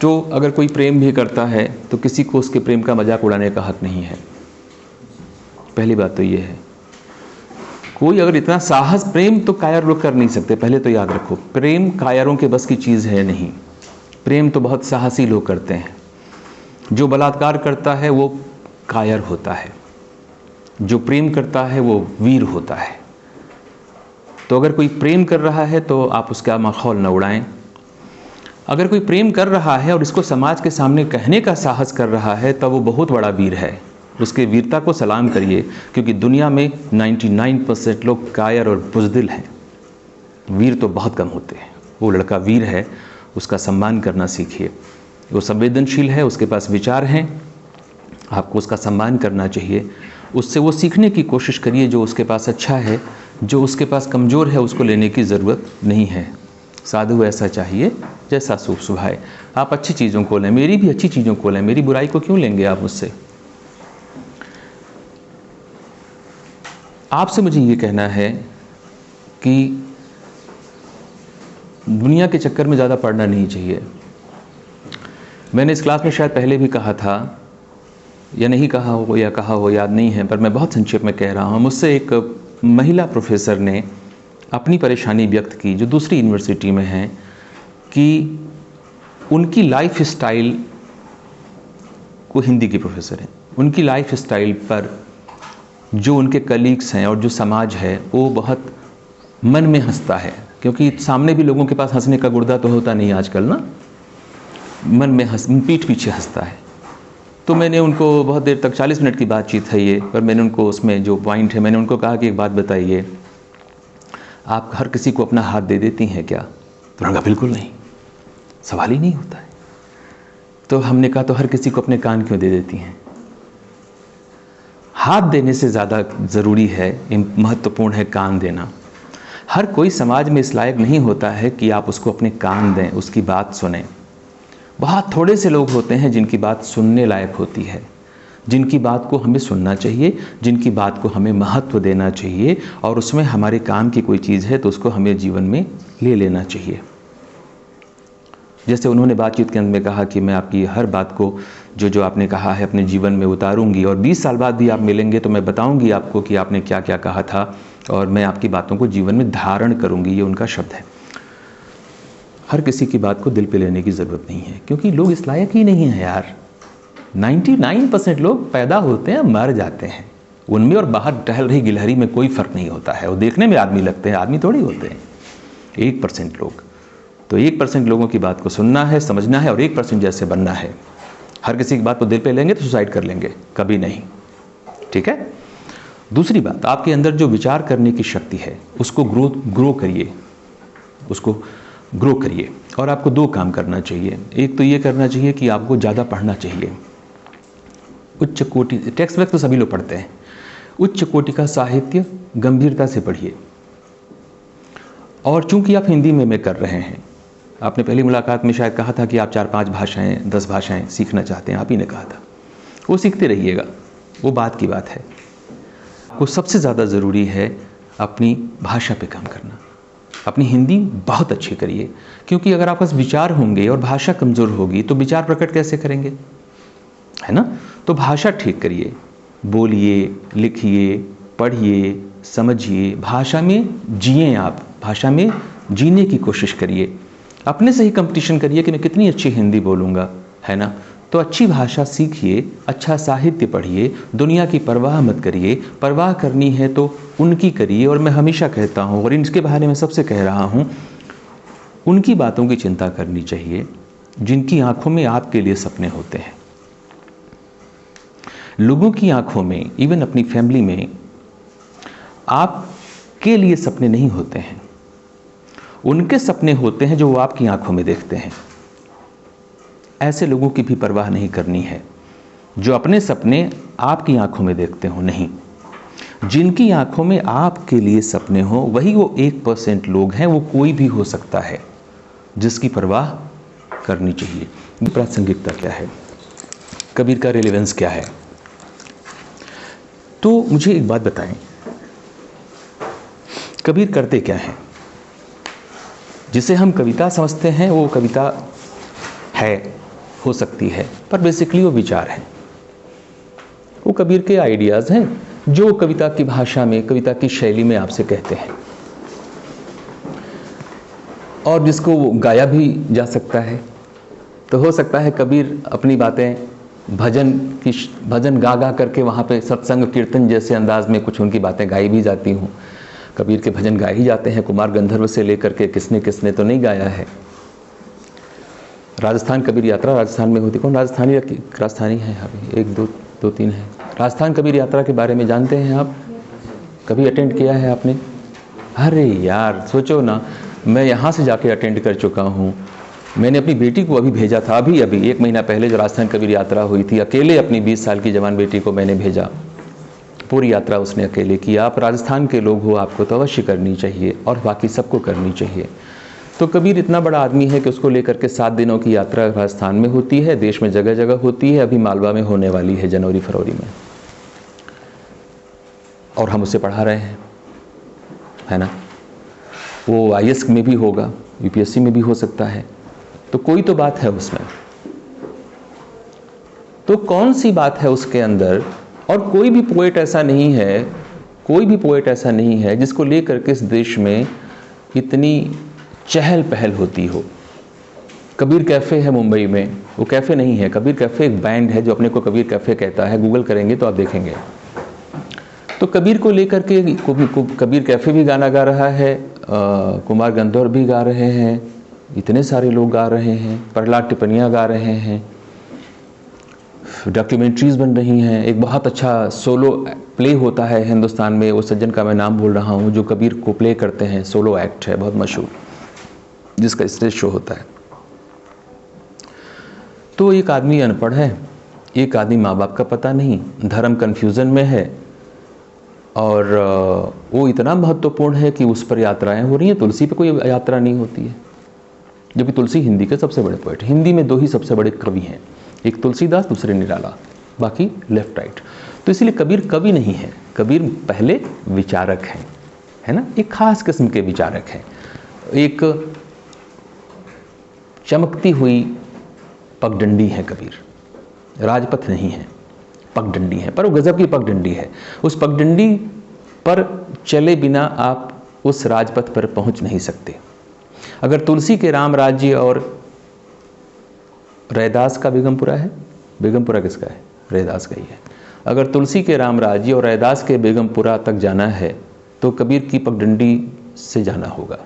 तो अगर कोई प्रेम भी करता है तो किसी को उसके प्रेम का मजाक उड़ाने का हक नहीं है। पहली बात तो ये है। कोई अगर इतना साहस, प्रेम तो कायर लोग कर नहीं सकते, पहले तो याद रखो, प्रेम कायरों के बस की चीज़ है नहीं। प्रेम तो बहुत साहसी लोग करते हैं। जो बलात्कार करता है वो कायर होता है, जो प्रेम करता है वो वीर होता है। तो अगर कोई प्रेम कर रहा है तो आप उसका माहौल न उड़ाएं। अगर कोई प्रेम कर रहा है और इसको समाज के सामने कहने का साहस कर रहा है तब वो बहुत बड़ा वीर है। उसके वीरता को सलाम करिए, क्योंकि दुनिया में 99% लोग कायर और बुज़दिल हैं। वीर तो बहुत कम होते हैं। वो लड़का वीर है, उसका सम्मान करना सीखिए। वो संवेदनशील है, उसके पास विचार हैं, आपको उसका सम्मान करना चाहिए। उससे वो सीखने की कोशिश करिए जो उसके पास अच्छा है। जो उसके पास कमज़ोर है उसको लेने की ज़रूरत नहीं है। साधु ऐसा चाहिए जैसा सूप सुभाए। आप अच्छी चीज़ों को लें, मेरी भी अच्छी चीज़ों को लें, मेरी बुराई को क्यों लेंगे आप मुझसे। आपसे मुझे ये कहना है कि दुनिया के चक्कर में ज़्यादा पड़ना नहीं चाहिए। मैंने इस क्लास में शायद पहले भी कहा था, या नहीं कहा हो या कहा हो याद नहीं है, पर मैं बहुत संक्षेप में कह रहा हूँ। मुझसे एक महिला प्रोफेसर ने अपनी परेशानी व्यक्त की, जो दूसरी यूनिवर्सिटी में हैं, कि उनकी लाइफ स्टाइल, को हिंदी की प्रोफेसर हैं, उनकी लाइफ स्टाइल पर जो उनके कलीग्स हैं और जो समाज है वो बहुत मन में हंसता है। क्योंकि सामने भी लोगों के पास हंसने का गुर्दा तो होता नहीं आजकल ना, मन में पीठ पीछे हंसता है। तो मैंने उनको बहुत देर तक, 40 मिनट की बातचीत है ये, पर मैंने उनको उसमें जो पॉइंट है, मैंने उनको कहा कि एक बात बताइए, आप हर किसी को अपना हाथ दे देती हैं क्या? तो उन्होंने कहा बिल्कुल नहीं, सवाल ही नहीं होता है। तो हमने कहा तो हर किसी को अपने कान क्यों दे देती हैं? हाथ देने से ज़्यादा ज़रूरी है, महत्वपूर्ण है कान देना। हर कोई समाज में इस लायक नहीं होता है कि आप उसको अपने कान दें, उसकी बात सुनें। बहुत थोड़े से लोग होते हैं जिनकी बात सुनने लायक होती है, जिनकी बात को हमें सुनना चाहिए, जिनकी बात को हमें महत्व देना चाहिए, और उसमें हमारे काम की कोई चीज़ है तो उसको हमें जीवन में ले लेना चाहिए। जैसे उन्होंने बातचीत के अंत में कहा कि मैं आपकी हर बात को, जो जो आपने कहा है, अपने जीवन में उतारूंगी, और 20 साल बाद भी आप मिलेंगे तो मैं बताऊंगी आपको कि आपने क्या क्या कहा था, और मैं आपकी बातों को जीवन में धारण करूंगी। ये उनका शब्द है। हर किसी की बात को दिल पे लेने की ज़रूरत नहीं है, क्योंकि लोग इस लायक ही नहीं हैं यार। 99% लोग पैदा होते हैं, मर जाते हैं। उनमें और बाहर टहल रही गिलहरी में कोई फ़र्क नहीं होता है। वो देखने में आदमी लगते हैं, आदमी थोड़ी होते हैं। 1% लोग, तो 1% लोगों की बात को सुनना है, समझना है, और 1% जैसे बनना है। हर किसी की बात को दिल पे लेंगे तो सुसाइड कर लेंगे, कभी नहीं। ठीक है। दूसरी बात, आपके अंदर जो विचार करने की शक्ति है उसको ग्रो करिए, उसको ग्रो करिए। और आपको 2 काम करना चाहिए। एक तो ये करना चाहिए कि आपको ज़्यादा पढ़ना चाहिए। उच्च कोटि, टेक्स्ट वक्त तो सभी लोग पढ़ते हैं, उच्च कोटि का साहित्य गंभीरता से पढ़िए। और चूंकि आप हिंदी में कर रहे हैं, आपने पहली मुलाकात में शायद कहा था कि आप 4-5 भाषाएं, 10 भाषाएं सीखना चाहते हैं, आप ही ने कहा था। वो सीखते रहिएगा, वो बात की बात है। आपको सबसे ज़्यादा ज़रूरी है अपनी भाषा पे काम करना। अपनी हिंदी बहुत अच्छी करिए, क्योंकि अगर आपके पास विचार होंगे और भाषा कमज़ोर होगी तो विचार प्रकट कैसे करेंगे, है ना। तो भाषा ठीक करिए, बोलिए, लिखिए, पढ़िए, समझिए, भाषा में जिए। आप भाषा में जीने की कोशिश करिए। अपने से ही कंपटीशन करिए कि मैं कितनी अच्छी हिंदी बोलूँगा, है ना। तो अच्छी भाषा सीखिए, अच्छा साहित्य पढ़िए, दुनिया की परवाह मत करिए। परवाह करनी है तो उनकी करिए। और मैं हमेशा कहता हूँ, और इसके बारे में सबसे कह रहा हूँ, उनकी बातों की चिंता करनी चाहिए जिनकी आंखों में आपके लिए सपने होते हैं। लोगों की आंखों में, इवन अपनी फैमिली में, आपके लिए सपने नहीं होते हैं। उनके सपने होते हैं जो वो आपकी आंखों में देखते हैं। ऐसे लोगों की भी परवाह नहीं करनी है जो अपने सपने आपकी आंखों में देखते हो, नहीं। जिनकी आंखों में आपके लिए सपने हो, वही वो 1% लोग हैं। वो कोई भी हो सकता है, जिसकी परवाह करनी चाहिए। प्रासंगिकता क्या है, कबीर का रेलेवेंस क्या है। तो मुझे एक बात बताएं, कबीर करते क्या हैं? जिसे हम कविता समझते हैं वो कविता है, हो सकती है, पर बेसिकली वो विचार है, वो कबीर के आइडियाज़ हैं जो कविता की भाषा में, कविता की शैली में आपसे कहते हैं, और जिसको गाया भी जा सकता है। तो हो सकता है कबीर अपनी बातें भजन गा गा करके वहाँ पे सत्संग कीर्तन जैसे अंदाज में कुछ उनकी बातें गाई भी जाती हूँ। कबीर के भजन गाए ही जाते हैं, कुमार गंधर्व से लेकर के किसने किसने तो नहीं गाया है। राजस्थान कबीर यात्रा राजस्थान में होती, कौन राजस्थानी है अभी? एक दो तीन है। राजस्थान कबीर यात्रा के बारे में जानते हैं आप? कभी अटेंड किया है आपने? अरे यार सोचो ना, मैं यहाँ से जाके अटेंड कर चुका हूँ। मैंने अपनी बेटी को अभी भेजा था, अभी 1 महीना पहले जो राजस्थान कबीर यात्रा हुई थी, अकेले अपनी 20 साल की जवान बेटी को मैंने भेजा। पूरी यात्रा उसने अकेले की। आप राजस्थान के लोग हो, आपको तो अवश्य करनी चाहिए और बाकी सबको करनी चाहिए। तो कबीर इतना बड़ा आदमी है कि उसको लेकर के 7 दिनों की यात्रा राजस्थान में होती है, देश में जगह जगह होती है, अभी मालवा में होने वाली है जनवरी फरवरी में, और हम उसे पढ़ा रहे हैं, है ना। वो IAS में भी होगा, UPSC में भी हो सकता है, तो कोई तो बात है उसमें। तो कौन सी बात है उसके अंदर? और कोई भी पोएट ऐसा नहीं है, कोई भी पोएट ऐसा नहीं है जिसको लेकर के इस देश में इतनी चहल पहल होती हो। कबीर कैफ़े है मुंबई में, वो कैफ़े नहीं है, कबीर कैफ़े एक बैंड है जो अपने को कबीर कैफ़े कहता है, गूगल करेंगे तो आप देखेंगे। तो कबीर को लेकर के कबीर कैफ़े भी गाना गा रहा है, कुमार गंधर्व भी गा रहे हैं, इतने सारे लोग गा रहे हैं, प्रहलाद टिप्पणियाँ गा रहे हैं, डॉक्यूमेंट्रीज़ बन रही हैं। एक बहुत अच्छा सोलो प्ले होता है हिंदुस्तान में, वो सज्जन का मैं नाम भूल रहा हूँ, जो कबीर को प्ले करते हैं, सोलो एक्ट है बहुत मशहूर, जिसका स्टेज शो होता है। तो एक आदमी अनपढ़ है, एक आदमी माँ बाप का पता नहीं, धर्म कन्फ्यूज़न में है, और वो इतना महत्वपूर्ण है कि उस पर यात्राएं हो रही हैं। तुलसी पे कोई यात्रा नहीं होती है, जबकि तुलसी हिंदी के सबसे बड़े पोएट। हिंदी में 2 ही सबसे बड़े कवि हैं, एक तुलसीदास, दूसरे निराला, बाकी लेफ्ट राइट। तो इसलिए कबीर कवि नहीं है, कबीर पहले विचारक हैं, है ना, एक खास किस्म के विचारक हैं। एक चमकती हुई पगडंडी है कबीर, राजपथ नहीं है, पगडंडी है, पर वो गजब की पगडंडी है। उस पगडंडी पर चले बिना आप उस राजपथ पर पहुंच नहीं सकते। अगर तुलसी के राम राज्य और रैदास का बेगमपुरा है, बेगमपुरा किसका है? रैदास का ही है। अगर तुलसी के राम राज्य और रैदास के बेगमपुरा तक जाना है तो कबीर की पगडंडी से जाना होगा।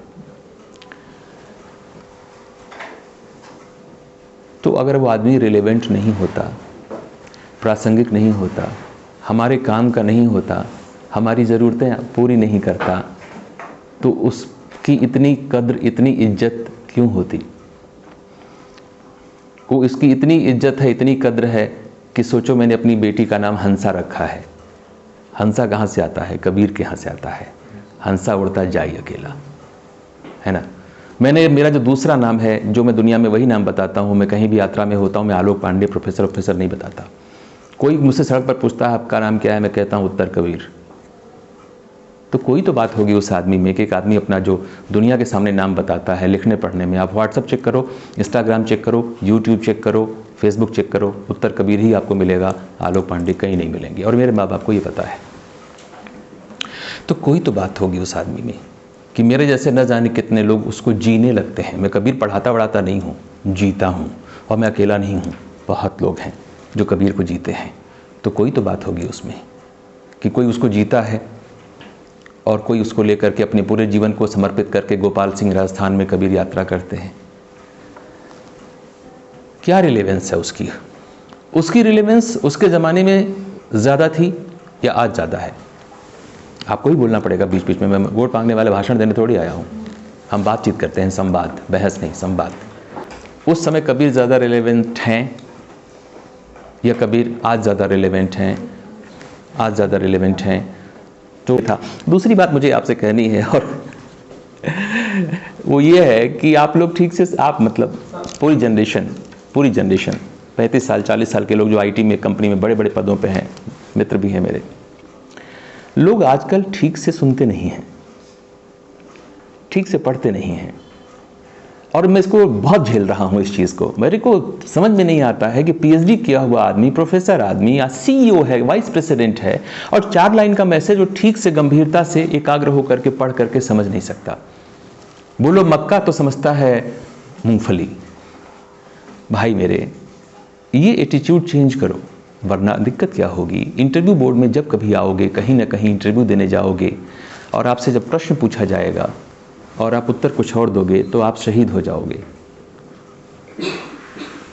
तो अगर वो आदमी रिलेवेंट नहीं होता, प्रासंगिक नहीं होता, हमारे काम का नहीं होता, हमारी ज़रूरतें पूरी नहीं करता, तो उसकी इतनी कद्र, इतनी इज्जत क्यों होती? वो इसकी इतनी इज्जत है, इतनी कद्र है कि सोचो, मैंने अपनी बेटी का नाम हंसा रखा है। हंसा कहाँ से आता है? कबीर के यहाँ से आता है। हंसा उड़ता जाए अकेला, है ना। मेरा जो दूसरा नाम है, जो मैं दुनिया में वही नाम बताता हूँ, मैं कहीं भी यात्रा में होता हूँ, मैं आलोक पांडे प्रोफेसर नहीं बताता। कोई मुझसे सड़क पर पूछता है आपका नाम क्या है, मैं कहता हूँ उत्तर कबीर। तो कोई तो बात होगी उस आदमी में कि एक आदमी अपना जो दुनिया के सामने नाम बताता है लिखने पढ़ने में। आप व्हाट्सअप चेक करो, इंस्टाग्राम चेक करो, यूट्यूब चेक करो, फेसबुक चेक करो, उत्तर कबीर ही आपको मिलेगा, आलोक पांडे कहीं नहीं मिलेंगे, और मेरे माँ बाप को ये पता है। तो कोई तो बात होगी उस आदमी में कि मेरे जैसे न जाने कितने लोग उसको जीने लगते हैं। मैं कबीर पढ़ाता वढ़ाता नहीं हूँ, जीता हूँ, और मैं अकेला नहीं हूँ, बहुत लोग हैं जो कबीर को जीते हैं। तो कोई तो बात होगी उसमें कि कोई उसको जीता है और कोई उसको लेकर के अपने पूरे जीवन को समर्पित करके गोपाल सिंह राजस्थान में कबीर यात्रा करते हैं। क्या रिलेवेंस है उसकी? उसकी रिलेवेंस उसके ज़माने में ज़्यादा थी या आज ज़्यादा है? आपको ही बोलना पड़ेगा बीच बीच में। मैं वोट मांगने वाले भाषण देने थोड़ी आया हूँ। हम बातचीत करते हैं, संवाद, बहस नहीं, संवाद। उस समय कबीर ज़्यादा रिलेवेंट हैं या कबीर आज ज़्यादा रिलेवेंट हैं? आज ज़्यादा रिलेवेंट हैं। तो था दूसरी बात मुझे आपसे कहनी है, और वो ये है कि आप लोग ठीक से, आप मतलब पूरी जनरेशन 35 साल 40 साल के लोग जो IT में, कंपनी में बड़े बड़े पदों पे हैं, मित्र भी हैं मेरे, लोग आजकल ठीक से सुनते नहीं हैं, ठीक से पढ़ते नहीं हैं, और मैं इसको बहुत झेल रहा हूँ इस चीज़ को। मेरे को समझ में नहीं आता है कि पीएचडी किया हुआ आदमी, प्रोफेसर आदमी या सीईओ है, वाइस प्रेसिडेंट है, और 4 लाइन का मैसेज वो ठीक से गंभीरता से एकाग्र होकर के पढ़ करके समझ नहीं सकता। बोलो मक्का तो समझता है मूंगफली। भाई मेरे, ये एटीट्यूड चेंज करो, वरना दिक्कत क्या होगी। इंटरव्यू बोर्ड में जब कभी आओगे, कहीं ना कहीं इंटरव्यू देने जाओगे और आपसे जब प्रश्न पूछा जाएगा और आप उत्तर कुछ और दोगे तो आप शहीद हो जाओगे,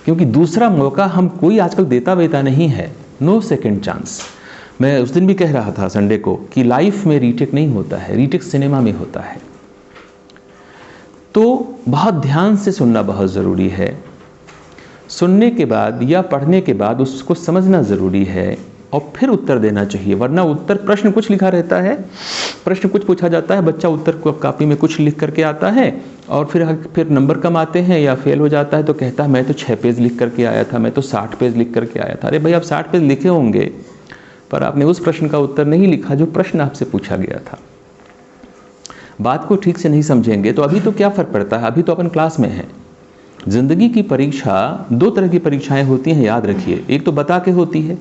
क्योंकि दूसरा मौका हम कोई आजकल देता वेता नहीं है। No second chance. मैं उस दिन भी कह रहा था संडे को कि लाइफ में रीटेक नहीं होता है, रीटेक सिनेमा में होता है। तो बहुत ध्यान से सुनना बहुत ज़रूरी है। सुनने के बाद या पढ़ने के बाद उसको समझना ज़रूरी है और फिर उत्तर देना चाहिए, वरना उत्तर, प्रश्न कुछ लिखा रहता है, प्रश्न कुछ पूछा जाता है, बच्चा उत्तर को कॉपी में कुछ लिख करके आता है और फिर नंबर कम आते हैं या फेल हो जाता है तो कहता है मैं तो 6 पेज लिख करके आया था, मैं तो 60 पेज लिख करके आया था। अरे भाई, आप 60 पेज लिखे होंगे पर आपने उस प्रश्न का उत्तर नहीं लिखा जो प्रश्न आपसे पूछा गया था। बात को ठीक से नहीं समझेंगे तो अभी तो क्या फ़र्क पड़ता है, अभी तो अपन क्लास में हैं। जिंदगी की परीक्षा, 2 तरह की परीक्षाएं होती हैं, याद रखिए। एक तो बता के होती है,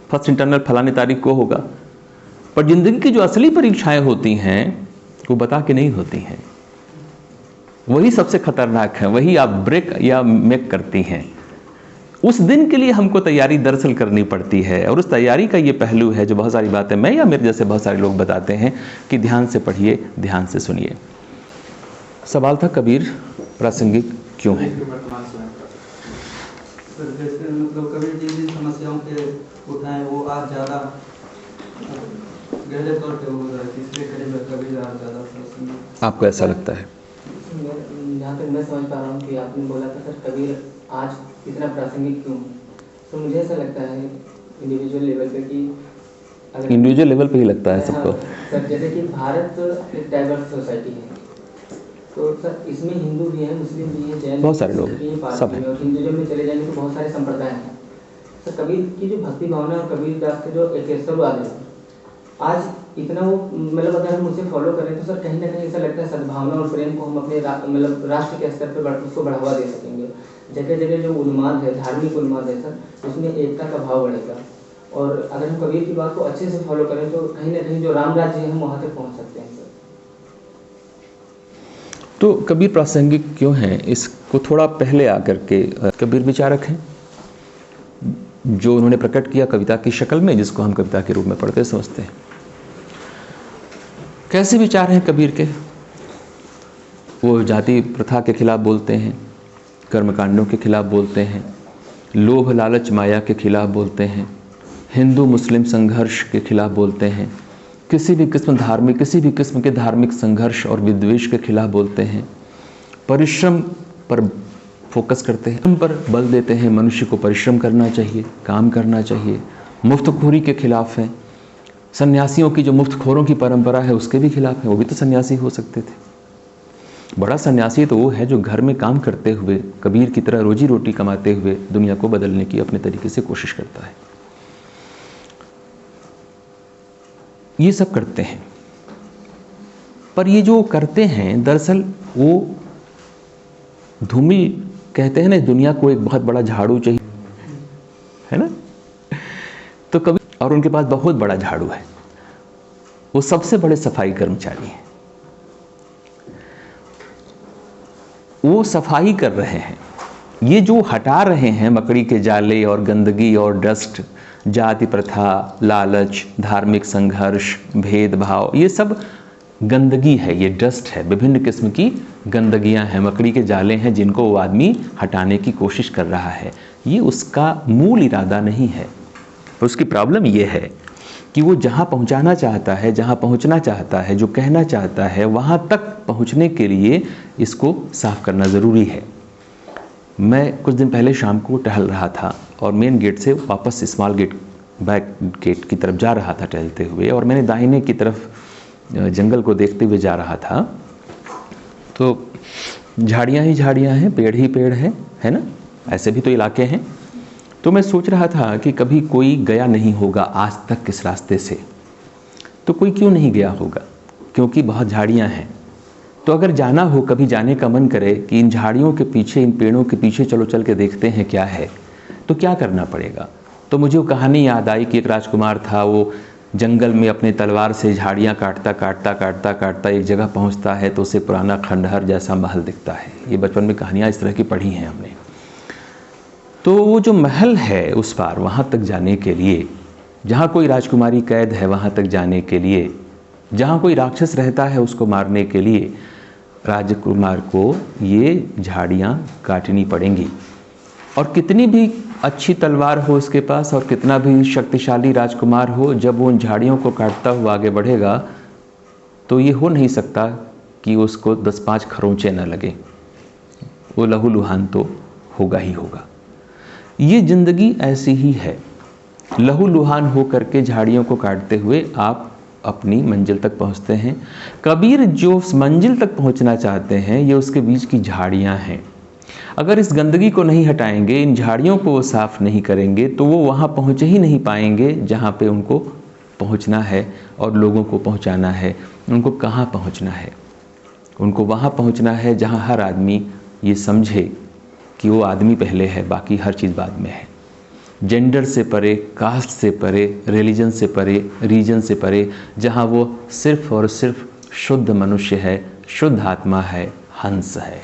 फर्स्ट इंटरनल फलाने तारीख को होगा, पर जिंदगी की जो असली परीक्षाएं होती हैं वो बता के नहीं होती हैं। वही सबसे खतरनाक है, वही आप ब्रेक या मेक करती हैं। उस दिन के लिए हमको तैयारी दरअसल करनी पड़ती है, और उस तैयारी का ये पहलू है जो बहुत सारी बातें मैं या मेरे जैसे बहुत सारे लोग बताते हैं कि ध्यान से पढ़िए, ध्यान से सुनिए। सवाल था कबीर प्रासंगिक क्यों है? जैसे मतलब कबीर जी जिन समस्याओं के उठाए वो आज ज़्यादा गहरे तौर पे हो रहा है, इसलिए कबीर आज ज़्यादा प्रासंगिक। आपको ऐसा लगता है? जहाँ तक मैं समझ पा रहा हूँ कि आपने बोला था सर कबीर आज इतना प्रासंगिक क्यों, तो मुझे ऐसा लगता है इंडिविजुअल लेवल पे कि इंडिविजुअल लेवल पे ही लगता है सबको। सर जैसे कि भारत एक डाइवर्स सोसाइटी है, तो सर इसमें हिंदू भी है, मुस्लिम भी है, जैन, बहुत सारे लोग सब हैं। और हिंदुइज्म में चले जाएंगे तो बहुत सारे संप्रदाय हैं। सर कबीर की जो भक्ति भावना और कबीर दास के जो एकेश्वरवाद है, आज इतना वो मतलब अगर हम उसे फॉलो करें तो सर कहीं ना कहीं ऐसा लगता है सद्भावना और प्रेम को हम अपने मतलब राष्ट्र के स्तर पर उसको बढ़ावा दे सकेंगे। जगह जगह जो उन्माद है, धार्मिक उन्माद है सर, उसमें एकता का भाव बढ़ेगा। और अगर हम कबीर की बात को अच्छे से फॉलो करें तो कहीं ना कहीं जो राम राज्य है हम वहाँ तक पहुँच सकते हैं सर। तो कबीर प्रासंगिक क्यों है, इसको थोड़ा पहले आकर के कबीर विचारक हैं जो उन्होंने प्रकट किया कविता की शक्ल में, जिसको हम कविता के रूप में पढ़ते समझते हैं। कैसे विचार हैं कबीर के? वो जाति प्रथा के खिलाफ बोलते हैं, कर्मकांडों के खिलाफ बोलते हैं, लोभ लालच माया के खिलाफ बोलते हैं, हिंदू मुस्लिम संघर्ष के खिलाफ बोलते हैं, किसी भी किस्म के धार्मिक संघर्ष और विद्वेष के खिलाफ बोलते हैं, परिश्रम पर फोकस करते हैं, उन पर बल देते हैं, मनुष्य को परिश्रम करना चाहिए, काम करना चाहिए, मुफ्तखोरी के खिलाफ हैं, सन्यासियों की जो मुफ्तखोरों की परंपरा है उसके भी खिलाफ है। वो भी तो सन्यासी हो सकते थे। बड़ा सन्यासी तो वो है जो घर में काम करते हुए कबीर की तरह रोजी रोटी कमाते हुए दुनिया को बदलने की अपने तरीके से कोशिश करता है। ये सब करते हैं, पर ये जो करते हैं दरअसल वो धूमिल कहते हैं ना, दुनिया को एक बहुत बड़ा झाड़ू चाहिए, है ना? तो कभी, और उनके पास बहुत बड़ा झाड़ू है, वो सबसे बड़े सफाई कर्मचारी हैं। वो सफाई कर रहे हैं, ये जो हटा रहे हैं मकड़ी के जाले और गंदगी और डस्ट, जाति प्रथा, लालच, धार्मिक संघर्ष, भेदभाव, ये सब गंदगी है, ये डस्ट है, विभिन्न किस्म की गंदगियां हैं, मकड़ी के जाले हैं जिनको वो आदमी हटाने की कोशिश कर रहा है। ये उसका मूल इरादा नहीं है। उसकी प्रॉब्लम ये है कि वो जहाँ पहुँचाना चाहता है, जहाँ पहुँचना चाहता है, जो कहना चाहता है, वहाँ तक पहुँचने के लिए इसको साफ करना ज़रूरी है। मैं कुछ दिन पहले शाम को टहल रहा था और मेन गेट से वापस स्मॉल गेट, बैक गेट की तरफ जा रहा था टहलते हुए, और मैंने दाहिने की तरफ जंगल को देखते हुए जा रहा था। तो झाड़ियाँ ही झाड़ियाँ हैं, पेड़ ही पेड़ हैं, है ना? ऐसे भी तो इलाके हैं। तो मैं सोच रहा था कि कभी कोई गया नहीं होगा आज तक इस रास्ते से, तो कोई क्यों नहीं गया होगा? क्योंकि बहुत झाड़ियाँ हैं, तो अगर जाना हो, कभी जाने का मन करे कि इन झाड़ियों के पीछे, इन पेड़ों के पीछे चलो चल के देखते हैं क्या है, तो क्या करना पड़ेगा? तो मुझे वो कहानी याद आई कि एक राजकुमार था, वो जंगल में अपने तलवार से झाड़ियाँ काटता एक जगह पहुँचता है तो उसे पुराना खंडहर जैसा महल दिखता है। ये बचपन में कहानियाँ इस तरह की पढ़ी हैं हमने। तो वो जो महल है उस पार, वहाँ तक जाने के लिए, जहाँ कोई राजकुमारी कैद है वहाँ तक जाने के लिए, जहाँ कोई राक्षस रहता है उसको मारने के लिए राजकुमार को ये झाड़ियाँ काटनी पड़ेंगी। और कितनी भी अच्छी तलवार हो उसके पास और कितना भी शक्तिशाली राजकुमार हो, जब वो उन झाड़ियों को काटता हुआ आगे बढ़ेगा तो ये हो नहीं सकता कि उसको 10-5 खरोंचे न लगे, वो लहूलुहान तो होगा ही होगा। ये ज़िंदगी ऐसी ही है, लहूलुहान हो करके झाड़ियों को काटते हुए आप अपनी मंजिल तक पहुंचते हैं। कबीर जो मंजिल तक पहुंचना चाहते हैं ये उसके बीच की झाड़ियां हैं। अगर इस गंदगी को नहीं हटाएंगे, इन झाड़ियों को वो साफ नहीं करेंगे तो वो वहाँ पहुँच ही नहीं पाएंगे जहाँ पे उनको पहुँचना है और लोगों को पहुँचाना है। उनको कहाँ पहुँचना है? उनको वहाँ पहुँचना है जहाँ हर आदमी ये समझे कि वो आदमी पहले है, बाकी हर चीज़ बाद में है। जेंडर से परे, कास्ट से परे, रिलीजन से परे, रीजन से परे, जहाँ वो सिर्फ और सिर्फ शुद्ध मनुष्य है, शुद्ध आत्मा है, हंस है।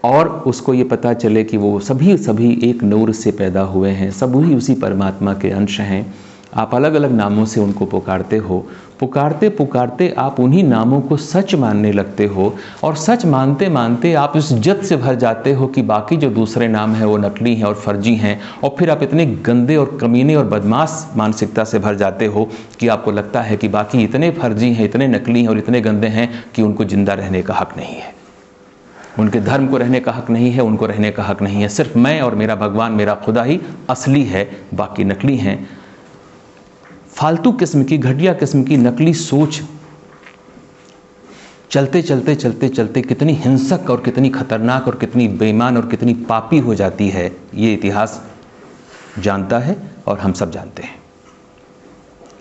और उसको ये पता चले कि वो सभी एक नूर से पैदा हुए हैं, सभी उसी परमात्मा के अंश हैं। आप अलग अलग नामों से उनको पुकारते हो, पुकारते पुकारते आप उन्हीं नामों को सच मानने लगते हो और सच मानते मानते आप इस जत से भर जाते हो कि बाकी जो दूसरे नाम हैं वो नकली हैं और फर्जी हैं। और फिर आप इतने गंदे और कमीने और बदमाश मानसिकता से भर जाते हो कि आपको लगता है कि बाकी इतने फर्जी हैं, इतने नकली हैं और इतने गंदे हैं कि उनको जिंदा रहने का हक नहीं है, उनके धर्म को रहने का हक नहीं है, उनको रहने का हक नहीं है। सिर्फ मैं और मेरा भगवान, मेरा खुदा ही असली है, बाकी नकली हैं। फालतू किस्म की, घटिया किस्म की नकली सोच चलते चलते चलते चलते कितनी हिंसक और कितनी खतरनाक और कितनी बेईमान और कितनी पापी हो जाती है, ये इतिहास जानता है और हम सब जानते हैं,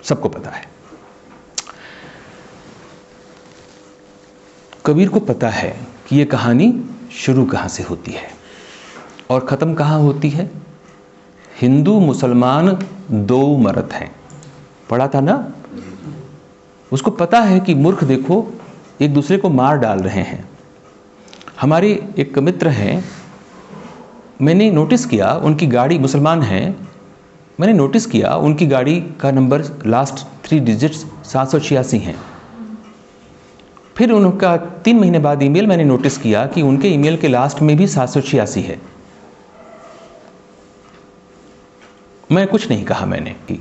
सबको पता है। कबीर को पता है कि ये कहानी शुरू कहाँ से होती है और ख़त्म कहाँ होती है। हिंदू मुसलमान दो मरद हैं, पढ़ा था ना। उसको पता है कि मूर्ख देखो एक दूसरे को मार डाल रहे हैं। हमारे एक मित्र हैं, मैंने नोटिस किया उनकी गाड़ी, मुसलमान हैं, मैंने नोटिस किया उनकी गाड़ी का नंबर लास्ट 3 डिजिट्स 786 हैं। फिर उनका 3 महीने बाद ईमेल मैंने नोटिस किया कि उनके ईमेल के लास्ट में भी 786 है। मैं कुछ नहीं कहा मैंने कि,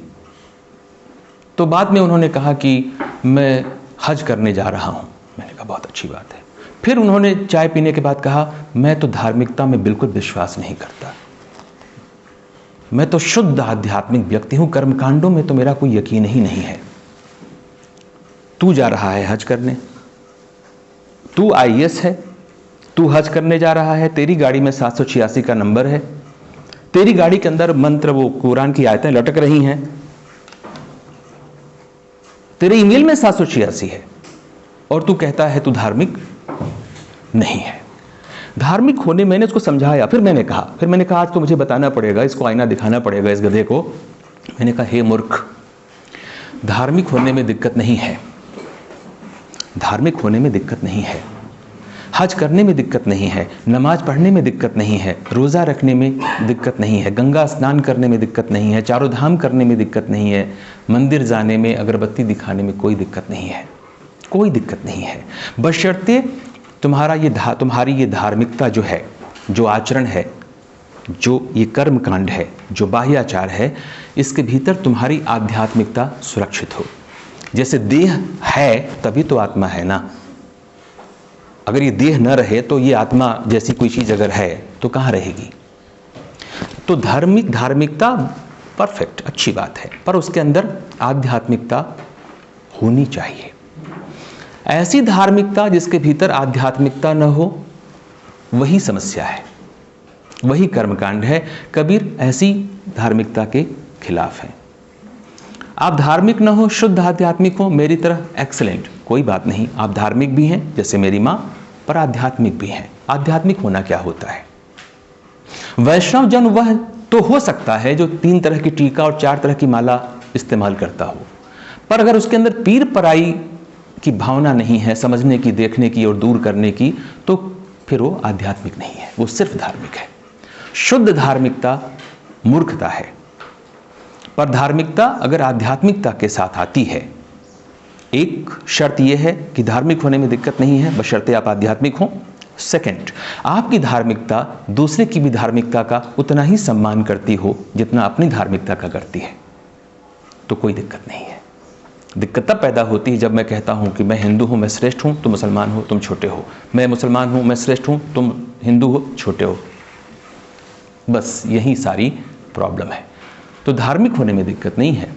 तो बाद में उन्होंने कहा कि मैं हज करने जा रहा हूं। मैंने कहा बहुत अच्छी बात है। फिर उन्होंने चाय पीने के बाद कहा मैं तो धार्मिकता में बिल्कुल विश्वास नहीं करता, मैं तो शुद्ध आध्यात्मिक व्यक्ति हूं, कर्मकांडों में तो मेरा कोई यकीन ही नहीं है। तू जा रहा है हज करने, तू IAS है, तू हज करने जा रहा है, तेरी गाड़ी में 786 का नंबर है, तेरी गाड़ी के अंदर मंत्र, वो कुरान की आयतें लटक रही हैं, तेरे ईमेल में 786 है और तू कहता है तू धार्मिक नहीं है। धार्मिक होने, मैंने उसको समझाया, फिर मैंने कहा आज तो मुझे बताना पड़ेगा, इसको आईना दिखाना पड़ेगा इस गधे को। मैंने कहा हे मूर्ख, धार्मिक होने में दिक्कत नहीं है, धार्मिक होने में दिक्कत नहीं है, हज करने में दिक्कत नहीं है, नमाज पढ़ने में दिक्कत नहीं है, रोज़ा रखने में दिक्कत नहीं है, गंगा स्नान करने में दिक्कत नहीं है, चारों धाम करने में दिक्कत नहीं है, मंदिर जाने में, अगरबत्ती दिखाने में कोई दिक्कत नहीं है, कोई दिक्कत नहीं है। बशर्ते तुम्हारी ये धार्मिकता जो है, जो आचरण है, जो ये कर्म कांड है, जो बाह्याचार है, इसके भीतर तुम्हारी आध्यात्मिकता सुरक्षित हो। जैसे देह है तभी तो आत्मा है ना। अगर ये देह न रहे तो ये आत्मा जैसी कोई चीज अगर है तो कहाँ रहेगी। तो धार्मिकता परफेक्ट, अच्छी बात है, पर उसके अंदर आध्यात्मिकता होनी चाहिए। ऐसी धार्मिकता जिसके भीतर आध्यात्मिकता न हो, वही समस्या है, वही कर्मकांड है। कबीर ऐसी धार्मिकता के खिलाफ है। आप धार्मिक न हो, शुद्ध आध्यात्मिक हो, मेरी तरह एक्सीलेंट, कोई बात नहीं, आप धार्मिक भी हैं जैसे मेरी माँ, पर आध्यात्मिक भी हैं। आध्यात्मिक होना क्या होता है? वैष्णव जन वह तो हो सकता है जो 3 तरह की टीका और 4 तरह की माला इस्तेमाल करता हो, पर अगर उसके अंदर पीर पराई की भावना नहीं है, समझने की, देखने की और दूर करने की, तो फिर वो आध्यात्मिक नहीं है, वो सिर्फ धार्मिक है। शुद्ध धार्मिकता मूर्खता है, पर धार्मिकता अगर आध्यात्मिकता के साथ आती है, एक शर्त यह है कि धार्मिक होने में दिक्कत नहीं है, बशर्ते आप आध्यात्मिक हों। सेकंड, आपकी धार्मिकता दूसरे की भी धार्मिकता का उतना ही सम्मान करती हो जितना अपनी धार्मिकता का करती है, तो कोई दिक्कत नहीं है। दिक्कत तब पैदा होती है जब मैं कहता हूं कि मैं हिंदू हूं, मैं श्रेष्ठ हूं, तुम मुसलमान हो, तुम छोटे हो। मैं मुसलमान हूं, मैं श्रेष्ठ हूं, तुम हिंदू हो, छोटे हो। बस यही सारी प्रॉब्लम है। तो धार्मिक होने में दिक्कत नहीं है,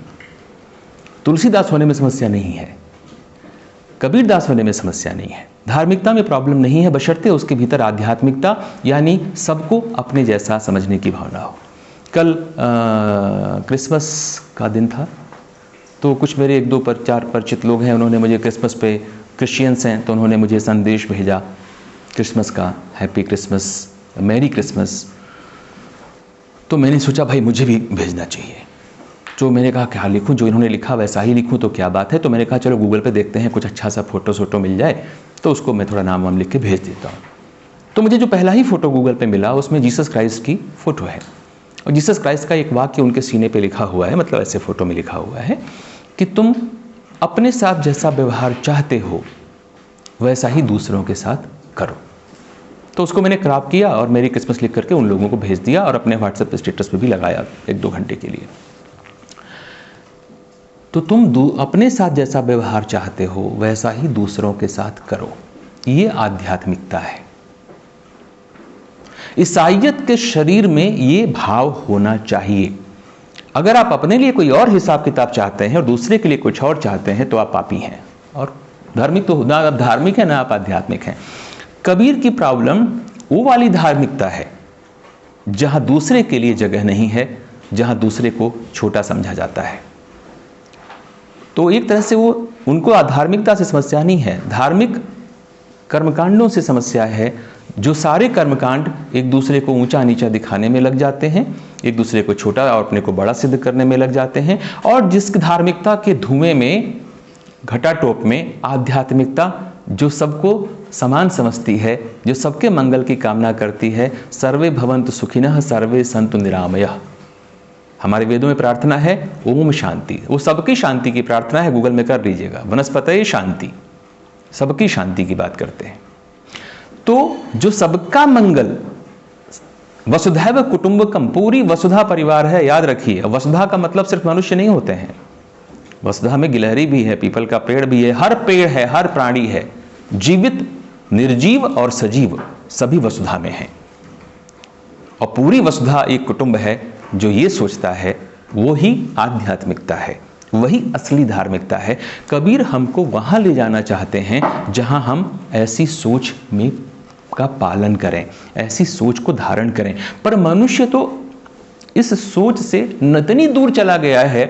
तुलसीदास होने में समस्या नहीं है, कबीरदास होने में समस्या नहीं है, धार्मिकता में प्रॉब्लम नहीं है, बशर्ते उसके भीतर आध्यात्मिकता यानी सबको अपने जैसा समझने की भावना हो। कल क्रिसमस का दिन था, तो कुछ मेरे 1-2 4 परिचित लोग हैं, उन्होंने मुझे क्रिसमस पे, क्रिश्चियंस हैं, तो उन्होंने मुझे संदेश भेजा क्रिसमस का, हैप्पी क्रिसमस, मैरी क्रिसमस। तो मैंने सोचा भाई मुझे भी भेजना चाहिए। जो मैंने कहा क्या लिखूं, जो इन्होंने लिखा वैसा ही लिखूं तो क्या बात है। तो मैंने कहा चलो गूगल पे देखते हैं, कुछ अच्छा सा फोटो मिल जाए तो उसको मैं थोड़ा नाम वाम लिख के भेज देता हूँ। तो मुझे जो पहला ही फोटो गूगल पे मिला उसमें जीसस क्राइस्ट की फोटो है, और जीसस क्राइस्ट का एक वाक्य उनके सीने पे लिखा हुआ है, मतलब ऐसे फोटो में लिखा हुआ है कि तुम अपने साथ जैसा व्यवहार चाहते हो वैसा ही दूसरों के साथ करो। तो उसको मैंने क्रॉप किया और मेरी क्रिसमस लिख करके उन लोगों को भेज दिया और अपने व्हाट्सएप स्टेटस पे भी लगाया 1-2 घंटे के लिए। तो तुम अपने साथ जैसा व्यवहार चाहते हो वैसा ही दूसरों के साथ करो, ये आध्यात्मिकता है। ईसाइयत के शरीर में ये भाव होना चाहिए। अगर आप अपने लिए कोई और हिसाब किताब चाहते हैं और दूसरे के लिए कुछ और चाहते हैं तो आप पापी हैं, और धार्मिक तो ना आप धार्मिक है ना आप आध्यात्मिक हैं। कबीर की प्रॉब्लम वो वाली धार्मिकता है जहां दूसरे के लिए जगह नहीं है, जहां दूसरे को छोटा समझा जाता है। तो एक तरह से वो उनको अधार्मिकता से समस्या नहीं है, धार्मिक कर्मकांडों से समस्या है, जो सारे कर्मकांड एक दूसरे को ऊंचा नीचा दिखाने में लग जाते हैं, एक दूसरे को छोटा और अपने को बड़ा सिद्ध करने में लग जाते हैं। और जिस धार्मिकता के धुएं में, घटाटोप में आध्यात्मिकता जो सबको समान समझती है, जो सबके मंगल की कामना करती है, सर्वे भवन्तु सुखिनः सर्वे सन्तु निरामयः। हमारे वेदों में प्रार्थना है ओम शांति, वो सबकी शांति की प्रार्थना है, गूगल में कर लीजिएगा, वनस्पतये शांति, सबकी शांति की बात करते हैं। तो जो सबका मंगल, वसुधैव कुटुंबकम, पूरी वसुधा परिवार है, याद रखिए। वसुधा का मतलब सिर्फ मनुष्य नहीं होते हैं, वसुधा में गिलहरी भी है, पीपल का पेड़ भी है, हर पेड़ है, हर प्राणी है, जीवित, निर्जीव और सजीव सभी वसुधा में है। और पूरी वसुधा एक कुटुंब है जो ये सोचता है, वो ही आध्यात्मिकता है, वही असली धार्मिकता है। कबीर हमको वहां ले जाना चाहते हैं जहां हम ऐसी सोच में का पालन करें, ऐसी सोच को धारण करें। पर मनुष्य तो इस सोच से इतनी दूर चला गया है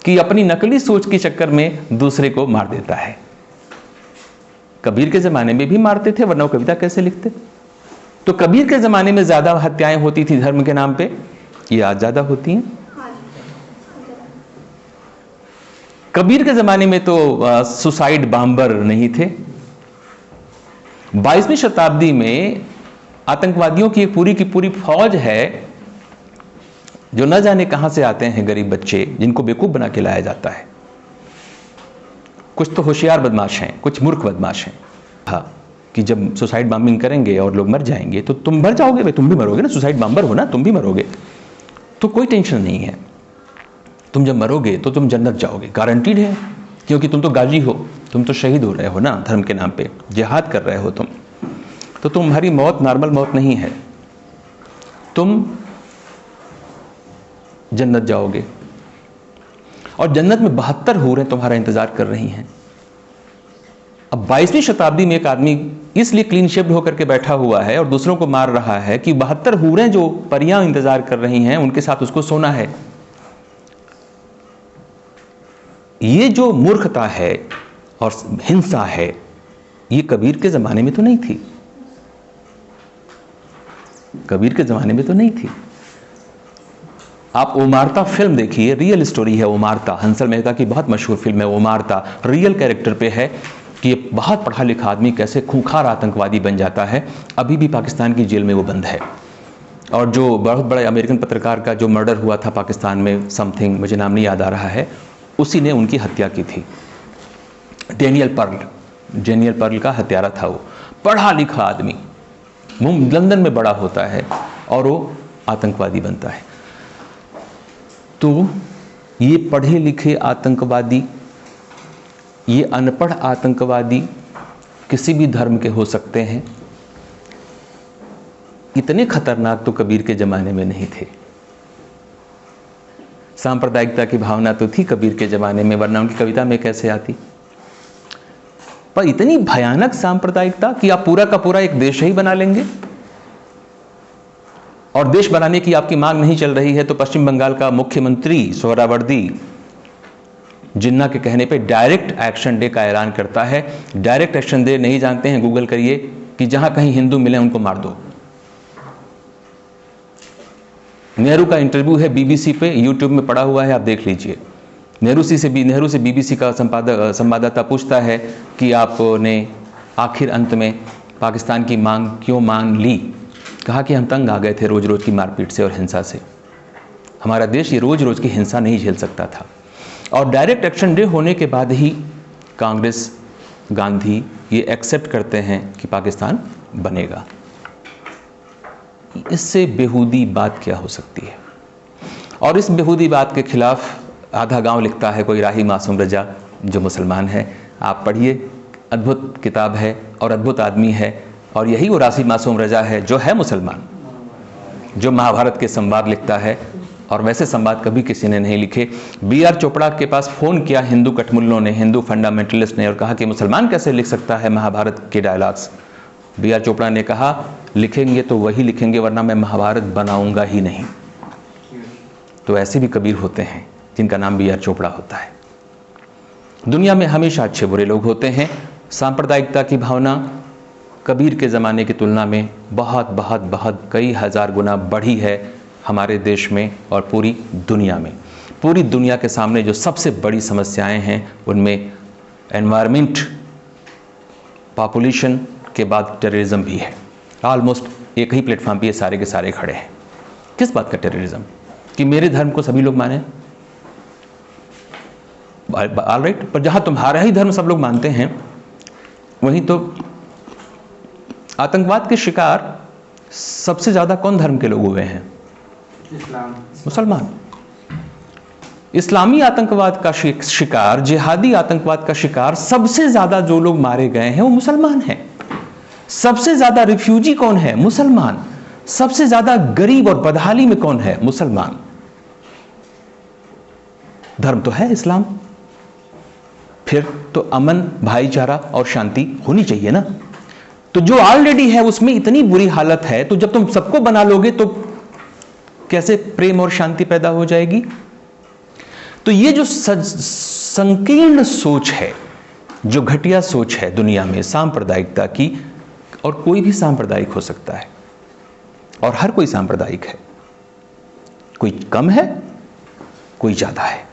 कि अपनी नकली सोच के चक्कर में दूसरे को मार देता है। कबीर के जमाने में भी मारते थे, वरना वो कविता कैसे लिखते? तो कबीर के जमाने में ज्यादा हत्याएं होती थी धर्म के नाम पे, ये आज ज्यादा होती हैं। कबीर के जमाने में तो सुसाइड बॉम्बर नहीं थे। 22वीं शताब्दी में आतंकवादियों की एक पूरी की पूरी फौज है, जो न जाने कहां से आते हैं गरीब बच्चे, जिनको बेवकूफ बना के लाया जाता है। कुछ तो होशियार बदमाश हैं, कुछ मूर्ख बदमाश हैं। हाँ, कि जब सुसाइड बॉम्बिंग करेंगे और लोग मर जाएंगे तो तुम मर जाओगे, भाई तुम भी मरोगे ना, सुसाइड बॉम्बर हो ना, तुम भी मरोगे, तो कोई टेंशन नहीं है। तुम जब मरोगे तो तुम जन्नत जाओगे, गारंटीड है, क्योंकि तुम तो गाजी हो, तुम तो शहीद हो रहे हो ना धर्म के नाम पे, जिहाद कर रहे हो तुम, तो तुम्हारी मौत नॉर्मल मौत नहीं है, तुम जन्नत जाओगे। और जन्नत में 72 हूरें तुम्हारा इंतजार कर रही हैं। अब 22वीं शताब्दी में एक आदमी इसलिए क्लीन शेप्ड होकर के बैठा हुआ है और दूसरों को मार रहा है कि 72 हूरें जो परियां इंतजार कर रही हैं, उनके साथ उसको सोना है। ये जो मूर्खता है और हिंसा है, ये कबीर के ज़माने में तो नहीं थी। कबीर के ज़माने में तो नहीं थी। आप ओमारता फिल्म देखिए, रियल स्टोरी है ओमारता, हंसल मेहता की बहुत मशहूर फिल्म है ओमारता। रियल कैरेक्टर पे है कि ये बहुत पढ़ा लिखा आदमी कैसे खूंखार आतंकवादी बन जाता है। अभी भी पाकिस्तान की जेल में वो बंद है। और जो बहुत बड़ा अमेरिकन पत्रकार का जो मर्डर हुआ था पाकिस्तान में, समथिंग मुझे नाम नहीं याद आ रहा है, उसी ने उनकी हत्या की थी। डेनियल पर्ल का हत्यारा था वो। पढ़ा लिखा आदमी, वो लंदन में बड़ा होता है और वो आतंकवादी बनता है। तो ये पढ़े लिखे आतंकवादी, ये अनपढ़ आतंकवादी किसी भी धर्म के हो सकते हैं। इतने खतरनाक तो कबीर के ज़माने में नहीं थे। सांप्रदायिकता की भावना तो थी कबीर के ज़माने में, वरना उनकी कविता में कैसे आती। पर इतनी भयानक सांप्रदायिकता कि आप पूरा का पूरा एक देश ही बना लेंगे। और देश बनाने की आपकी मांग नहीं चल रही है तो पश्चिम बंगाल का मुख्यमंत्री सोहरावर्दी जिन्ना के कहने पे डायरेक्ट एक्शन डे का ऐलान करता है। डायरेक्ट एक्शन डे नहीं जानते हैं, गूगल करिए कि जहां कहीं हिंदू मिले उनको मार दो। नेहरू का इंटरव्यू है बीबीसी पे, यूट्यूब में पड़ा हुआ है, आप देख लीजिए। नेहरू से बीबीसी का संवाददाता पूछता है कि आपने आखिर अंत में पाकिस्तान की मांग क्यों मान ली। कहा कि हम तंग आ गए थे रोज रोज की मारपीट से और हिंसा से। हमारा देश ये रोज रोज की हिंसा नहीं झेल सकता था। और डायरेक्ट एक्शन डे होने के बाद ही कांग्रेस, गांधी ये एक्सेप्ट करते हैं कि पाकिस्तान बनेगा। इससे बेहूदी बात क्या हो सकती है। और इस बेहूदी बात के खिलाफ आधा गांव लिखता है कोई राही मासूम रजा जो मुसलमान है। आप पढ़िए, अद्भुत किताब है और अद्भुत आदमी है। और यही वो राही मासूम रजा है जो है मुसलमान, जो महाभारत के संवाद लिखता है। और वैसे संवाद कभी किसी ने नहीं लिखे। B.R. चोपड़ा के पास फ़ोन किया हिंदू कठमुल्लों ने, हिंदू फंडामेंटलिस्ट ने, और कहा कि मुसलमान कैसे लिख सकता है महाभारत के डायलॉग्स। B.R. चोपड़ा ने कहा लिखेंगे तो वही लिखेंगे, वरना मैं महाभारत बनाऊंगा ही नहीं। तो ऐसे भी कबीर होते हैं जिनका नाम B.R. चोपड़ा होता है। दुनिया में हमेशा अच्छे बुरे लोग होते हैं। सांप्रदायिकता की भावना कबीर के ज़माने की तुलना में बहुत बहुत बहुत कई हज़ार गुना बढ़ी है हमारे देश में और पूरी दुनिया में। पूरी दुनिया के सामने जो सबसे बड़ी समस्याएं हैं उनमें एनवायरनमेंट, पॉपुलेशन के बाद टेररिज्म भी है। ऑलमोस्ट एक ही प्लेटफॉर्म पे ये सारे के सारे खड़े हैं। किस बात का टेररिज्म? कि मेरे धर्म को सभी लोग माने, ऑलराइट, पर जहां तुम्हारा ही धर्म सब लोग मानते हैं वहीं तो आतंकवाद के शिकार सबसे ज्यादा कौन धर्म के लोग हुए हैं? इस्लाम, मुसलमान। इस्लामी आतंकवाद का शिकार, जिहादी आतंकवाद का शिकार सबसे ज्यादा जो लोग मारे गए हैं वो मुसलमान हैं। सबसे ज्यादा रिफ्यूजी कौन है? मुसलमान। सबसे ज्यादा गरीब और बदहाली में कौन है? मुसलमान। धर्म तो है इस्लाम, फिर तो अमन, भाईचारा और शांति होनी चाहिए ना। तो जो ऑलरेडी है उसमें इतनी बुरी हालत है, तो जब तुम सबको बना लोगे तो कैसे प्रेम और शांति पैदा हो जाएगी? तो ये जो संकीर्ण सोच है, जो घटिया सोच है दुनिया में सांप्रदायिकता की, और कोई भी सांप्रदायिक हो सकता है और हर कोई सांप्रदायिक है, कोई कम है कोई ज्यादा है।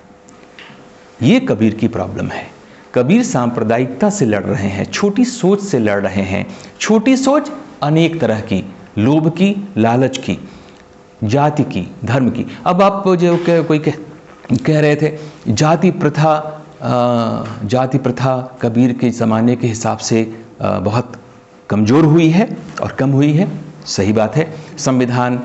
ये कबीर की प्रॉब्लम है। कबीर सांप्रदायिकता से लड़ रहे हैं, छोटी सोच से लड़ रहे हैं। छोटी सोच अनेक तरह की, लोभ की, लालच की, जाति की, धर्म की। अब आप जो कोई कह रहे थे जाति प्रथा कबीर के ज़माने के हिसाब से बहुत कमज़ोर हुई है और कम हुई है। सही बात है। संविधान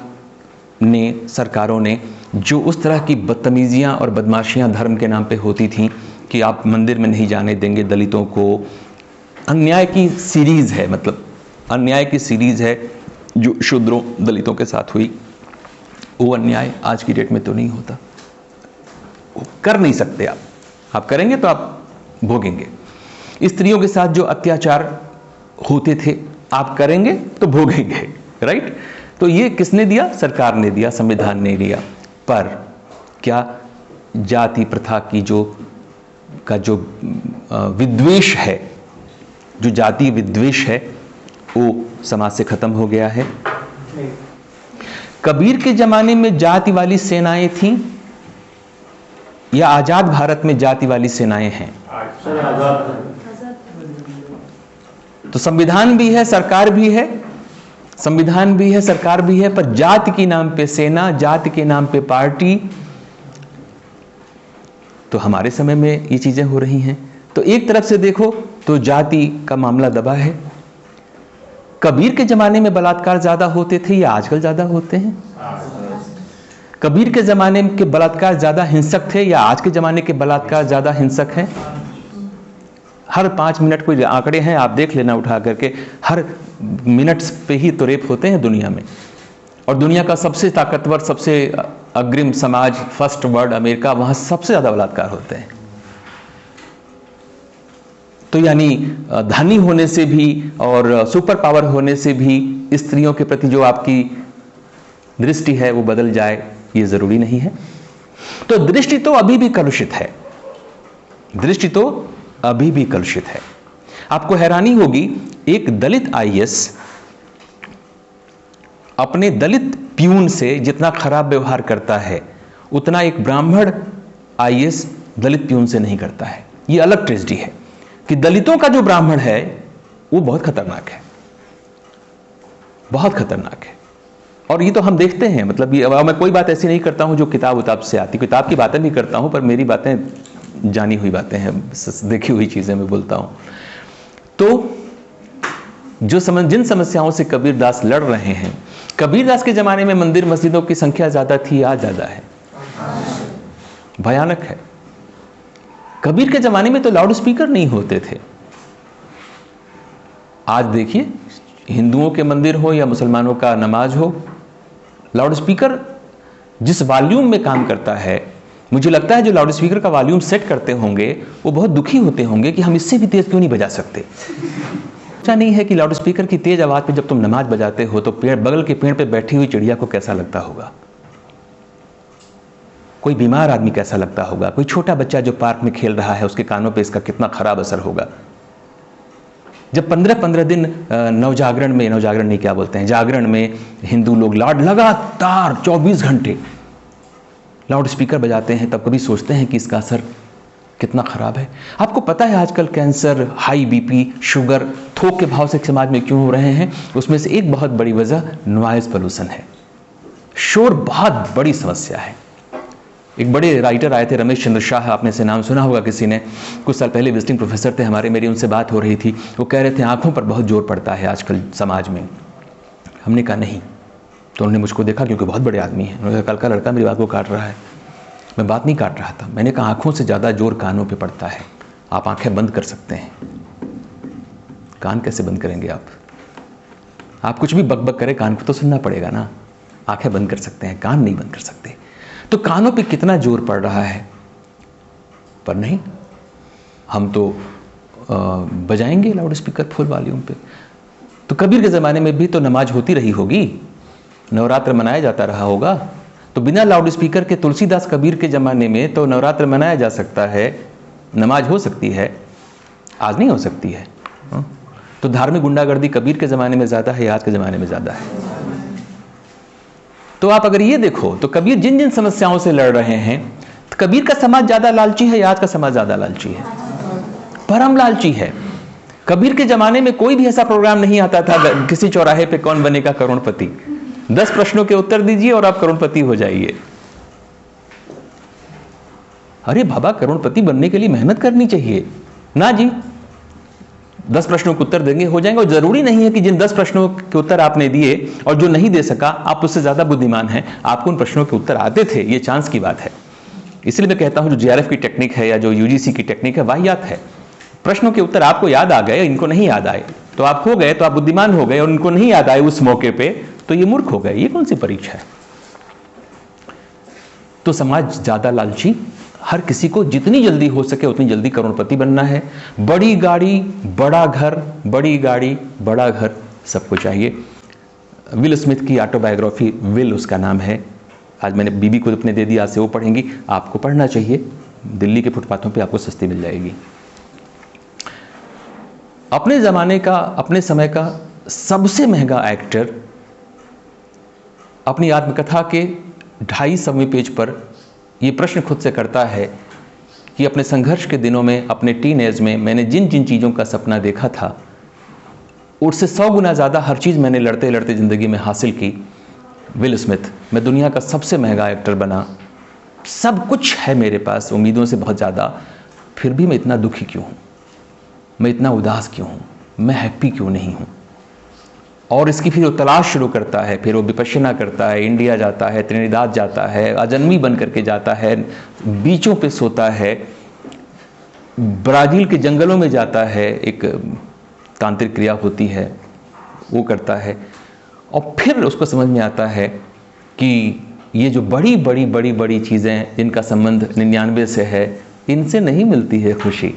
ने, सरकारों ने जो उस तरह की बदतमीजियाँ और बदमाशियाँ धर्म के नाम पे होती थीं कि आप मंदिर में नहीं जाने देंगे दलितों को, अन्याय की सीरीज़ है, मतलब अन्याय की सीरीज़ है जो शूद्रों दलितों के साथ हुई। वो अन्याय आज की डेट में तो नहीं होता, कर नहीं सकते आप करेंगे तो आप भोगेंगे। स्त्रियों के साथ जो अत्याचार होते थे आप करेंगे तो भोगेंगे, राइट। तो ये किसने दिया? सरकार ने दिया, संविधान ने दिया। पर क्या जाति प्रथा की जो का जो विद्वेष है, जो जातीय विद्वेष है, वो समाज से खत्म हो गया है। कबीर के जमाने में जाति वाली सेनाएं थीं या आजाद भारत में जाति वाली सेनाएं हैं? तो संविधान भी है, सरकार भी है, संविधान भी है, सरकार भी है, पर जाति के नाम पे सेना, जाति के नाम पे पार्टी। तो हमारे समय में ये चीजें हो रही हैं। तो एक तरफ से देखो तो जाति का मामला दबा है। कबीर के जमाने में बलात्कार ज्यादा होते थे या आजकल ज्यादा होते हैं? कबीर के जमाने के बलात्कार ज्यादा हिंसक थे या आज के जमाने के बलात्कार ज्यादा हिंसक हैं? हर 5 मिनट कोई आंकड़े हैं, आप देख लेना उठा करके, हर मिनट पे ही तो रेप होते हैं दुनिया में। और दुनिया का सबसे ताकतवर, सबसे अग्रिम समाज, फर्स्ट वर्ल्ड अमेरिका, वहां सबसे ज्यादा बलात्कार होते हैं। तो यानी धनी होने से भी और सुपर पावर होने से भी स्त्रियों के प्रति जो आपकी दृष्टि है वो बदल जाए, ये जरूरी नहीं है। तो दृष्टि तो अभी भी कलुषित है, दृष्टि तो अभी भी कलुषित है। आपको हैरानी होगी, एक दलित आईएएस अपने दलित प्यून से जितना खराब व्यवहार करता है उतना एक ब्राह्मण आईएएस दलित प्यून से नहीं करता है। यह अलग ट्रेजेडी है कि दलितों का जो ब्राह्मण है वो बहुत खतरनाक है, बहुत खतरनाक है। और ये तो हम देखते हैं, मतलब ये मैं कोई बात ऐसी नहीं करता हूं जो किताब से आती, किताब की बातें भी करता हूं, पर मेरी बातें जानी हुई बातें हैं, देखी हुई चीजें मैं बोलता हूं। तो जिन समस्याओं से कबीरदास लड़ रहे हैं, कबीरदास के जमाने में मंदिर मस्जिदों की संख्या ज्यादा थी, आज ज्यादा है? भयानक है। कबीर के जमाने में तो लाउड स्पीकर नहीं होते थे। आज देखिए, हिंदुओं के मंदिर हो या मुसलमानों का नमाज हो, लाउड स्पीकर जिस वॉल्यूम में काम करता है, मुझे लगता है जो लाउड स्पीकर का वॉल्यूम सेट करते होंगे वो बहुत दुखी होते होंगे कि हम इससे भी तेज क्यों नहीं बजा सकते। अच्छा नहीं है कि लाउड स्पीकर की तेज आवाज पे जब तुम नमाज बजाते हो तो पेड़, बगल के पेड़ पे बैठी हुई चिड़िया को कैसा लगता होगा, कोई बीमार आदमी कैसा लगता होगा, कोई छोटा बच्चा जो पार्क में खेल रहा है उसके कानों पे इसका कितना खराब असर होगा। जब 15-15 दिन जागरण में जागरण में हिंदू लोग लगातार 24 घंटे लाउड स्पीकर बजाते हैं, तब कभी सोचते हैं कि इसका असर कितना खराब है? आपको पता है आजकल कैंसर, हाई बीपी, शुगर थोक के भाव से समाज में क्यों हो रहे हैं? उसमें से एक बहुत बड़ी वजह नॉइज पोल्यूशन है। शोर बहुत बड़ी समस्या है। एक बड़े राइटर आए थे, रमेश चंद्र शाह, आपने से नाम सुना होगा किसी ने, कुछ साल पहले विजिटिंग प्रोफेसर थे हमारे, मेरी उनसे बात हो रही थी। वो कह रहे थे आंखों पर बहुत जोर पड़ता है आजकल समाज में। हमने कहा नहीं, तो उन्होंने मुझको देखा, क्योंकि बहुत बड़े आदमी हैं, उन्होंने कहा कल का लड़का मेरी बात को काट रहा है। मैं बात नहीं काट रहा था, मैंने कहा आंखों से ज़्यादा जोर कानों पे पड़ता है। आप आंखें बंद कर सकते हैं, कान कैसे बंद करेंगे आप कुछ भी बकबक करें, कान को तो सुनना पड़ेगा ना। आंखें बंद कर सकते हैं, कान नहीं बंद कर सकते। तो कानों पे कितना जोर पड़ रहा है, पर नहीं, हम तो बजाएंगे लाउड स्पीकर फुल वॉल्यूम पे। तो कबीर के ज़माने में भी तो नमाज होती रही होगी, नवरात्र मनाया जाता रहा होगा, तो बिना लाउड स्पीकर के तुलसीदास कबीर के ज़माने में तो नवरात्र मनाया जा सकता है, नमाज हो सकती है, आज नहीं हो सकती है। तो धार्मिक गुंडागर्दी कबीर के ज़माने में ज़्यादा है या आज के ज़माने में ज़्यादा है? तो आप अगर ये देखो तो कबीर जिन जिन समस्याओं से लड़ रहे हैं, तो कबीर का समाज ज़्यादा लालची है या आज का समाज ज़्यादा लालची है? परम लालची है। कबीर के ज़माने में कोई भी ऐसा प्रोग्राम नहीं आता था किसी चौराहे पे कौन बनेगा करोड़पति। 10 प्रश्नों के उत्तर दीजिए और आप करोड़पति हो जाइए। अरे बाबा, करोड़पति बनने के लिए मेहनत करनी चाहिए ना जी। 10 प्रश्नों के उत्तर देंगे, हो जाएंगे। और जरूरी नहीं है कि जिन 10 प्रश्नों के उत्तर आपने दिए और जो नहीं दे सका, आप उससे ज्यादा बुद्धिमान हैं, आपको उन प्रश्नों के उत्तर आते थे, ये चांस की बात है। इसलिए मैं कहता हूं जो जेआरएफ की टेक्निक है या जो यूजीसी की टेक्निक है, वाहियात है। प्रश्नों के उत्तर आपको याद आ गए, इनको नहीं याद आए, तो आप हो गए, तो आप बुद्धिमान हो गए, और इनको नहीं याद आए उस मौके पे, तो ये मूर्ख हो गए। ये कौन सी परीक्षा है? तो समाज ज्यादा लालची, हर किसी को जितनी जल्दी हो सके उतनी जल्दी करोड़पति बनना है। बड़ी गाड़ी, बड़ा घर, बड़ी गाड़ी, बड़ा घर सबको चाहिए। विल स्मिथ की ऑटोबायोग्राफी, विल उसका नाम है, आज मैंने बीबी को अपने दे दिया, आज से वो पढ़ेंगी, आपको पढ़ना चाहिए। दिल्ली के फुटपाथों पे आपको सस्ती मिल जाएगी। अपने ज़माने का, अपने समय का सबसे महंगा एक्टर अपनी आत्मकथा के 250वें पेज पर यह प्रश्न खुद से करता है कि अपने संघर्ष के दिनों में, अपने टीन एज में मैंने जिन जिन चीज़ों का सपना देखा था उससे 100 गुना ज़्यादा हर चीज़ मैंने लड़ते लड़ते ज़िंदगी में हासिल की। विल स्मिथ, मैं दुनिया का सबसे महंगा एक्टर बना, सब कुछ है मेरे पास उम्मीदों से बहुत ज़्यादा, फिर भी मैं इतना दुखी क्यों हूँ, मैं इतना उदास क्यों हूँ, मैं हैप्पी क्यों नहीं हूँ। और इसकी फिर वो तलाश शुरू करता है, फिर वो विपश्यना करता है, इंडिया जाता है, त्रिनिदाद जाता है, अजन्मी बन करके जाता है, बीचों पे सोता है, ब्राज़ील के जंगलों में जाता है, एक तांत्रिक क्रिया होती है वो करता है, और फिर उसको समझ में आता है कि ये जो बड़ी बड़ी बड़ी बड़ी चीज़ें जिनका संबंध 99 से है, इनसे नहीं मिलती है खुशी।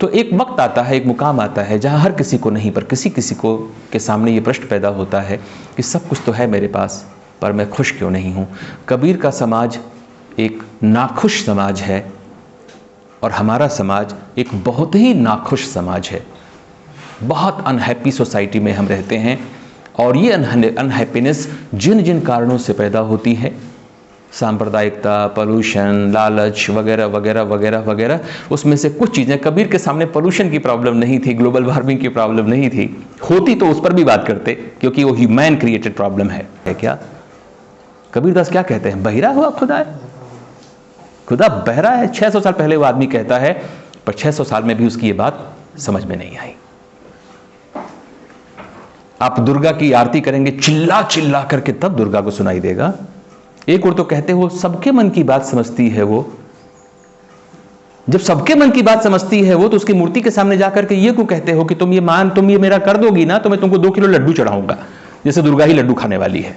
तो एक वक्त आता है, एक मुकाम आता है जहाँ हर किसी को नहीं पर किसी किसी को के सामने ये प्रश्न पैदा होता है कि सब कुछ तो है मेरे पास, पर मैं खुश क्यों नहीं हूँ। कबीर का समाज एक नाखुश समाज है और हमारा समाज एक बहुत ही नाखुश समाज है। बहुत अनहैप्पी सोसाइटी में हम रहते हैं, और ये अनहैप्पीनेस जिन जिन कारणों से पैदा होती है, सांप्रदायिकता, पोल्यूशन, लालच वगैरह वगैरह वगैरह वगैरह, उसमें से कुछ चीज़ें, कबीर के सामने पोल्यूशन की प्रॉब्लम नहीं थी, ग्लोबल वार्मिंग की प्रॉब्लम नहीं थी, होती तो उस पर भी बात करते क्योंकि वो ह्यूमैन क्रिएटेड प्रॉब्लम है क्या। कबीरदास क्या कहते हैं, बहिरा हुआ खुदा है, खुदा बहरा है। 600 साल पहले वो आदमी कहता है, पर 600 साल में भी उसकी ये बात समझ में नहीं आई। आप दुर्गा की आरती करेंगे चिल्ला चिल्ला करके, तब दुर्गा को सुनाई देगा। एक और तो कहते हो सबके मन की बात समझती है वो, जब सबके मन की बात समझती है वो, तो उसकी मूर्ति के सामने जाकर के ये क्यों कहते हो कि तुम ये मेरा कर दोगी ना तो मैं तुमको 2 किलो लड्डू चढ़ाऊंगा, जैसे दुर्गा ही लड्डू खाने वाली है।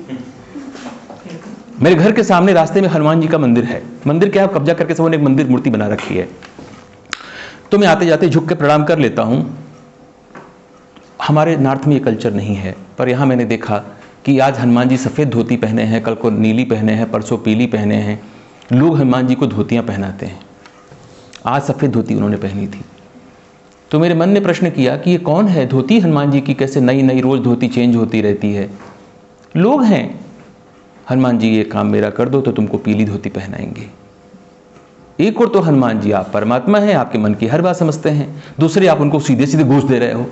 मेरे घर के सामने रास्ते में हनुमान जी का मंदिर है, मंदिर क्या है, कब्जा करके सबों ने एक मंदिर मूर्ति बना रखी है, तो मैं आते जाते झुक के प्रणाम कर लेता हूं। हमारे नॉर्थ में ये कल्चर नहीं है, पर यहां मैंने देखा कि आज हनुमान जी सफ़ेद धोती पहने हैं, कल को नीली पहने हैं, परसों पीली पहने हैं, लोग हनुमान जी को धोतियां पहनाते हैं। आज सफ़ेद धोती उन्होंने पहनी थी, तो मेरे मन ने प्रश्न किया कि ये कौन है, धोती हनुमान जी की कैसे नई नई रोज़ धोती चेंज होती रहती है। लोग हैं, हनुमान जी ये काम मेरा कर दो तो तुमको पीली धोती पहनाएंगे। एक और तो हनुमान जी आप परमात्मा हैं, आपके मन की हर बात समझते हैं, दूसरे आप उनको सीधे सीधे घूस दे रहे हो।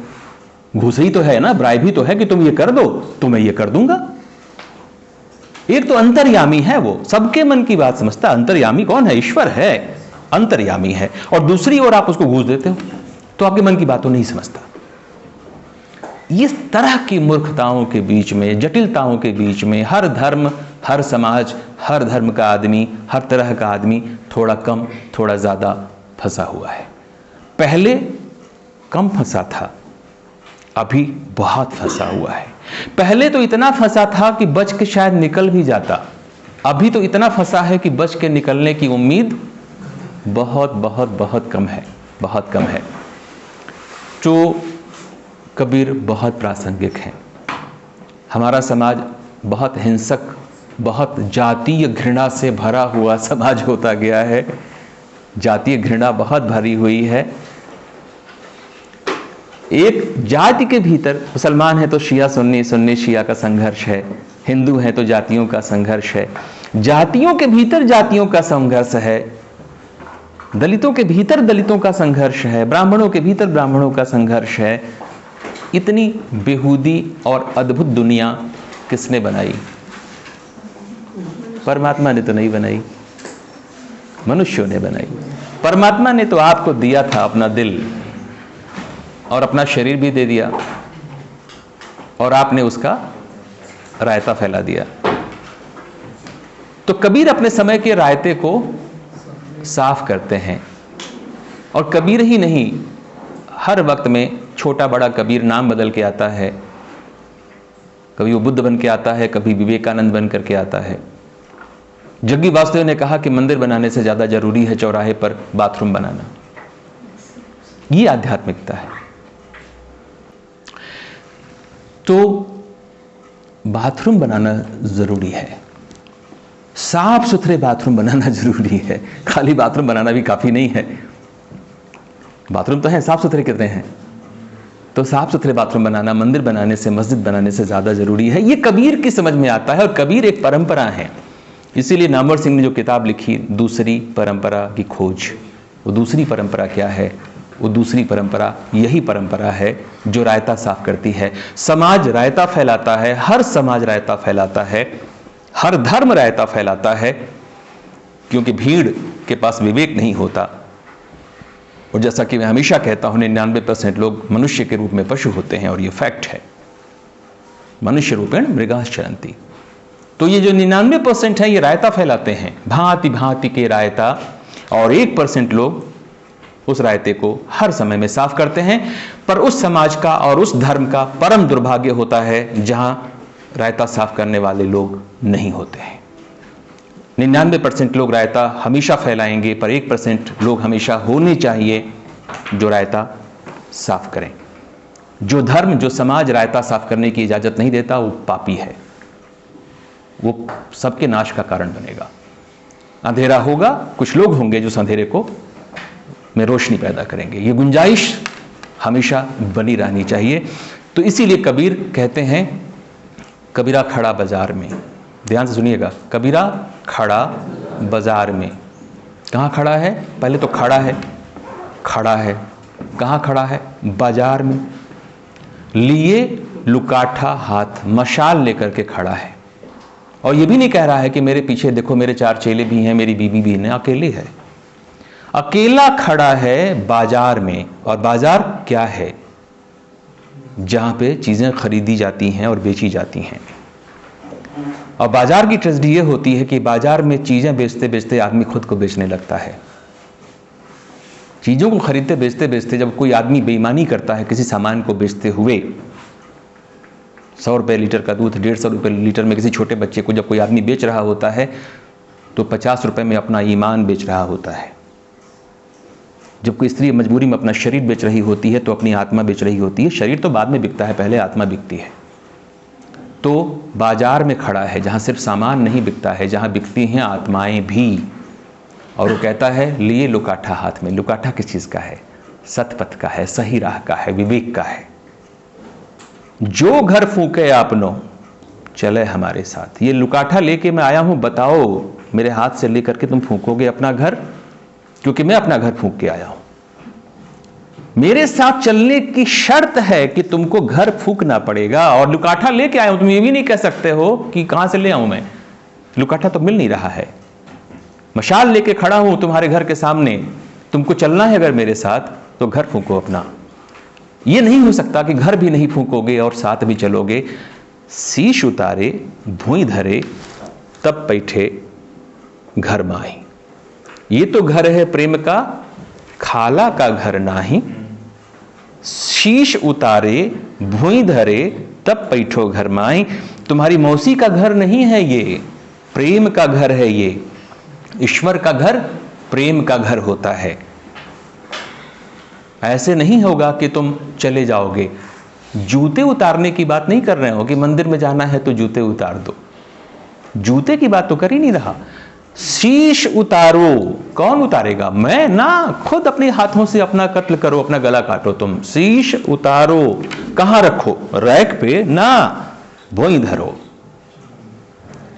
घूस ही तो है ना, ब्राइब ही तो है कि तुम ये कर दो तो मैं ये कर दूंगा। एक तो अंतर्यामी है, वो सबके मन की बात समझता। अंतर्यामी कौन है, ईश्वर है, अंतर्यामी है, और दूसरी ओर आप उसको घूस देते हो तो आपके मन की बात तो नहीं समझता। इस तरह की मूर्खताओं के बीच में, जटिलताओं के बीच में हर धर्म, हर समाज, हर धर्म का आदमी, हर तरह का आदमी थोड़ा कम थोड़ा ज़्यादा फंसा हुआ है। पहले कम फंसा था, अभी बहुत फंसा हुआ है। पहले तो इतना फंसा था कि बच के शायद निकल भी जाता, अभी तो इतना फंसा है कि बच के निकलने की उम्मीद बहुत बहुत बहुत कम है, बहुत कम है। तो कबीर बहुत प्रासंगिक हैं। हमारा समाज बहुत हिंसक, बहुत जातीय घृणा से भरा हुआ समाज होता गया है। जातीय घृणा बहुत भरी हुई है। एक जाति के भीतर, मुसलमान है तो शिया सुन्नी, सुन्नी शिया का संघर्ष है, हिंदू है तो जातियों का संघर्ष है, जातियों के भीतर जातियों का संघर्ष है, दलितों के भीतर दलितों का संघर्ष है, ब्राह्मणों के भीतर ब्राह्मणों का संघर्ष है। इतनी बेहूदी और अद्भुत दुनिया किसने बनाई? परमात्मा ने तो नहीं बनाई, मनुष्यों ने बनाई। परमात्मा ने तो आपको दिया था अपना दिल और अपना शरीर भी दे दिया, और आपने उसका रायता फैला दिया। तो कबीर अपने समय के रायते को साफ करते हैं, और कबीर ही नहीं, हर वक्त में छोटा बड़ा कबीर नाम बदल के आता है। कभी वो बुद्ध बन के आता है, कभी विवेकानंद बन करके आता है। जग्गी वासुदेव ने कहा कि मंदिर बनाने से ज्यादा जरूरी है चौराहे पर बाथरूम बनाना। ये आध्यात्मिकता है। तो बाथरूम बनाना जरूरी है, साफ सुथरे बाथरूम बनाना जरूरी है, खाली बाथरूम बनाना भी काफी नहीं है। बाथरूम तो है, साफ सुथरे कितने हैं, तो साफ सुथरे बाथरूम बनाना मंदिर बनाने से, मस्जिद बनाने से ज्यादा जरूरी है। ये कबीर की समझ में आता है, और कबीर एक परंपरा है। इसीलिए नामवर सिंह ने जो किताब लिखी दूसरी परंपरा की खोज, वो दूसरी परंपरा क्या है? वो दूसरी परंपरा यही परंपरा है जो रायता साफ करती है। समाज रायता फैलाता है, हर समाज रायता फैलाता है, हर धर्म रायता फैलाता है, क्योंकि भीड़ के पास विवेक नहीं होता। और जैसा कि मैं हमेशा कहता हूं, 99% लोग मनुष्य के रूप में पशु होते हैं, और ये फैक्ट है। मनुष्य रूपेण मृगाश्चरन्ति। तो ये जो 99% है, ये रायता फैलाते हैं, भांति भांति के रायता, और 1% लोग उस रायते को हर समय में साफ करते हैं। पर उस समाज का और उस धर्म का परम दुर्भाग्य होता है जहां रायता साफ करने वाले लोग नहीं होते हैं। 99% लोग रायता हमेशा फैलाएंगे, पर 1% लोग हमेशा होने चाहिए जो रायता साफ करें। जो धर्म, जो समाज रायता साफ करने की इजाजत नहीं देता, वो पापी है, वो सबके नाश का कारण बनेगा। अंधेरा होगा, कुछ लोग होंगे जो उस अंधेरे को में रोशनी पैदा करेंगे। ये गुंजाइश हमेशा बनी रहनी चाहिए। तो इसीलिए कबीर कहते हैं, कबीरा खड़ा बाजार में, ध्यान से सुनिएगा, कबीरा खड़ा बाजार में। कहाँ खड़ा है? पहले तो खड़ा है, खड़ा है, कहाँ खड़ा है? बाजार में। लिए लुकाठा हाथ, मशाल लेकर के खड़ा है। और ये भी नहीं कह रहा है कि मेरे पीछे देखो मेरे 4 चेले भी हैं, मेरी बीवी भी है, अकेले है। अकेला खड़ा है बाजार में। और बाजार क्या है? जहां पे चीजें खरीदी जाती हैं और बेची जाती हैं। और बाजार की ट्रेजेडी ये होती है कि बाजार में चीजें बेचते बेचते आदमी खुद को बेचने लगता है। चीजों को खरीदते बेचते बेचते जब कोई आदमी बेईमानी करता है किसी सामान को बेचते हुए, 100 रुपए लीटर का दूध 150 रुपए लीटर में किसी छोटे बच्चे को जब कोई आदमी बेच रहा होता है, तो 50 रुपए में अपना ईमान बेच रहा होता है। जब कोई स्त्री मजबूरी में अपना शरीर बेच रही होती है, तो अपनी आत्मा बेच रही होती है। शरीर तो बाद में बिकता है, पहले आत्मा बिकती है। तो बाजार में खड़ा है जहां सिर्फ सामान नहीं बिकता है, जहां बिकती हैं आत्माएं भी। और वो कहता है लिए लुकाठा हाथ में। लुकाठा किस चीज का है? सतपथ का है, सही राह का है, विवेक का है। जो घर फूके आपनो चले हमारे साथ। ये लुकाठा लेके मैं आया हूं, बताओ मेरे हाथ से लेकर के तुम फूकोगे अपना घर? क्योंकि मैं अपना घर फूंक के आया हूं। मेरे साथ चलने की शर्त है कि तुमको घर फूंकना पड़ेगा। और लुकाठा लेके आया हूं, तुम ये भी नहीं कह सकते हो कि कहां से ले आऊं मैं। लुकाठा तो मिल नहीं रहा है। मशाल लेके खड़ा हूं तुम्हारे घर के सामने, तुमको चलना है अगर मेरे साथ तो घर फूंको अपना। ये नहीं हो सकता कि घर भी नहीं फूंकोगे और साथ भी चलोगे। शीश उतारे भुई धरे तब बैठे घर माही। ये तो घर है प्रेम का, खाला का घर नाही। शीश उतारे भुई धरे तब बैठो घर माई। तुम्हारी मौसी का घर नहीं है ये, प्रेम का घर है ये। ईश्वर का घर प्रेम का घर होता है। ऐसे नहीं होगा कि तुम चले जाओगे। जूते उतारने की बात नहीं कर रहे हो कि मंदिर में जाना है तो जूते उतार दो। जूते की बात तो कर ही नहीं रहा। शीश उतारो। कौन उतारेगा? मैं ना। खुद अपने हाथों से अपना कत्ल करो, अपना गला काटो तुम। शीश उतारो। कहां रखो? रैक पे ना, वहीं धरो।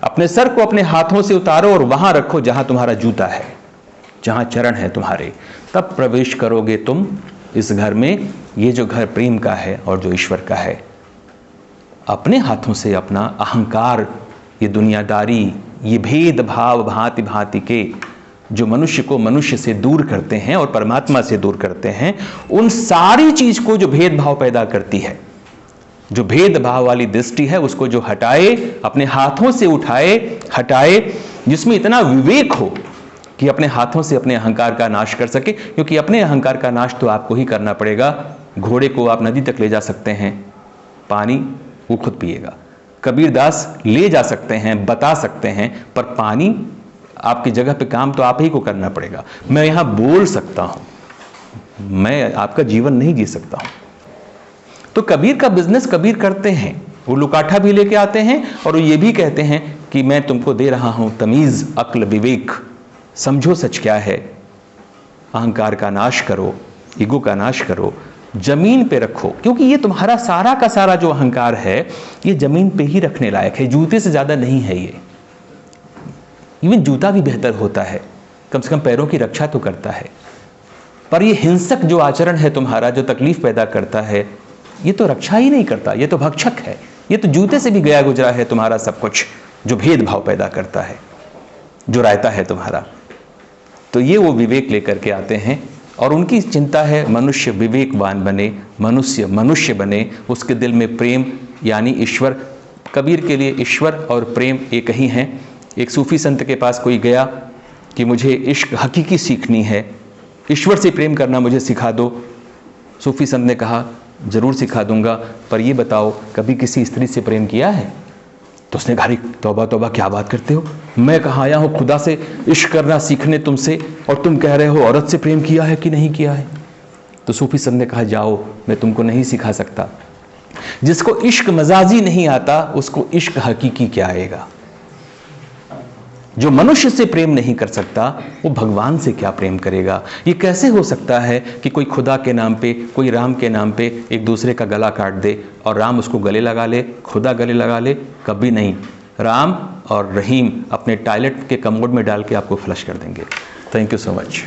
अपने सर को अपने हाथों से उतारो और वहां रखो जहां तुम्हारा जूता है, जहां चरण है तुम्हारे। तब प्रवेश करोगे तुम इस घर में। ये जो घर प्रेम का है और जो ईश्वर का है। अपने हाथों से अपना अहंकार, ये दुनियादारी, ये भेदभाव भांति भांति के जो मनुष्य को मनुष्य से दूर करते हैं और परमात्मा से दूर करते हैं, उन सारी चीज को जो भेदभाव पैदा करती है, जो भेदभाव वाली दृष्टि है, उसको जो हटाए, अपने हाथों से उठाए, हटाए, जिसमें इतना विवेक हो कि अपने हाथों से अपने अहंकार का नाश कर सके। क्योंकि अपने अहंकार का नाश तो आपको ही करना पड़ेगा। घोड़े को आप नदी तक ले जा सकते हैं, पानी वो खुद पिएगा। कबीरदास ले जा सकते हैं, बता सकते हैं, पर पानी आपकी जगह पे काम तो आप ही को करना पड़ेगा। मैं यहां बोल सकता हूं, मैं आपका जीवन नहीं जी सकता हूं। तो कबीर का बिजनेस कबीर करते हैं। वो लुकाठा भी लेके आते हैं और वो ये भी कहते हैं कि मैं तुमको दे रहा हूं तमीज़, अक्ल, विवेक, समझो सच क्या है, अहंकार का नाश करो, ईगो का नाश करो, जमीन पे रखो, क्योंकि ये तुम्हारा सारा का सारा जो अहंकार है ये जमीन पे ही रखने लायक है, जूते से ज़्यादा नहीं है ये। इवन जूता भी बेहतर होता है, कम से कम पैरों की रक्षा तो करता है। पर ये हिंसक जो आचरण है तुम्हारा, जो तकलीफ पैदा करता है, ये तो रक्षा ही नहीं करता, ये तो भक्षक है, ये तो जूते से भी गया गुजरा है तुम्हारा सब कुछ, जो भेदभाव पैदा करता है, जो रायता है तुम्हारा। तो ये वो विवेक लेकर के आते हैं और उनकी चिंता है मनुष्य विवेकवान बने, मनुष्य बने, उसके दिल में प्रेम यानी ईश्वर। कबीर के लिए ईश्वर और प्रेम एक ही हैं। एक सूफी संत के पास कोई गया कि मुझे इश्क हकीकी सीखनी है, ईश्वर से प्रेम करना मुझे सिखा दो। सूफी संत ने कहा ज़रूर सिखा दूंगा, पर ये बताओ कभी किसी स्त्री से प्रेम किया है? तो उसने कहा तौबा तौबा, क्या बात करते हो, मैं कहाँ आया हूँ खुदा से इश्क करना सीखने तुमसे, और तुम कह रहे हो औरत से प्रेम किया है कि नहीं किया है। तो सूफी संत ने कहा जाओ, मैं तुमको नहीं सिखा सकता। जिसको इश्क मजाजी नहीं आता उसको इश्क हकीकी क्या आएगा। जो मनुष्य से प्रेम नहीं कर सकता वो भगवान से क्या प्रेम करेगा। ये कैसे हो सकता है कि कोई खुदा के नाम पे, कोई राम के नाम पे एक दूसरे का गला काट दे और राम उसको गले लगा ले, खुदा गले लगा ले? कभी नहीं। राम और रहीम अपने टॉयलेट के कमोड में डाल के आपको फ्लश कर देंगे। Thank you so much.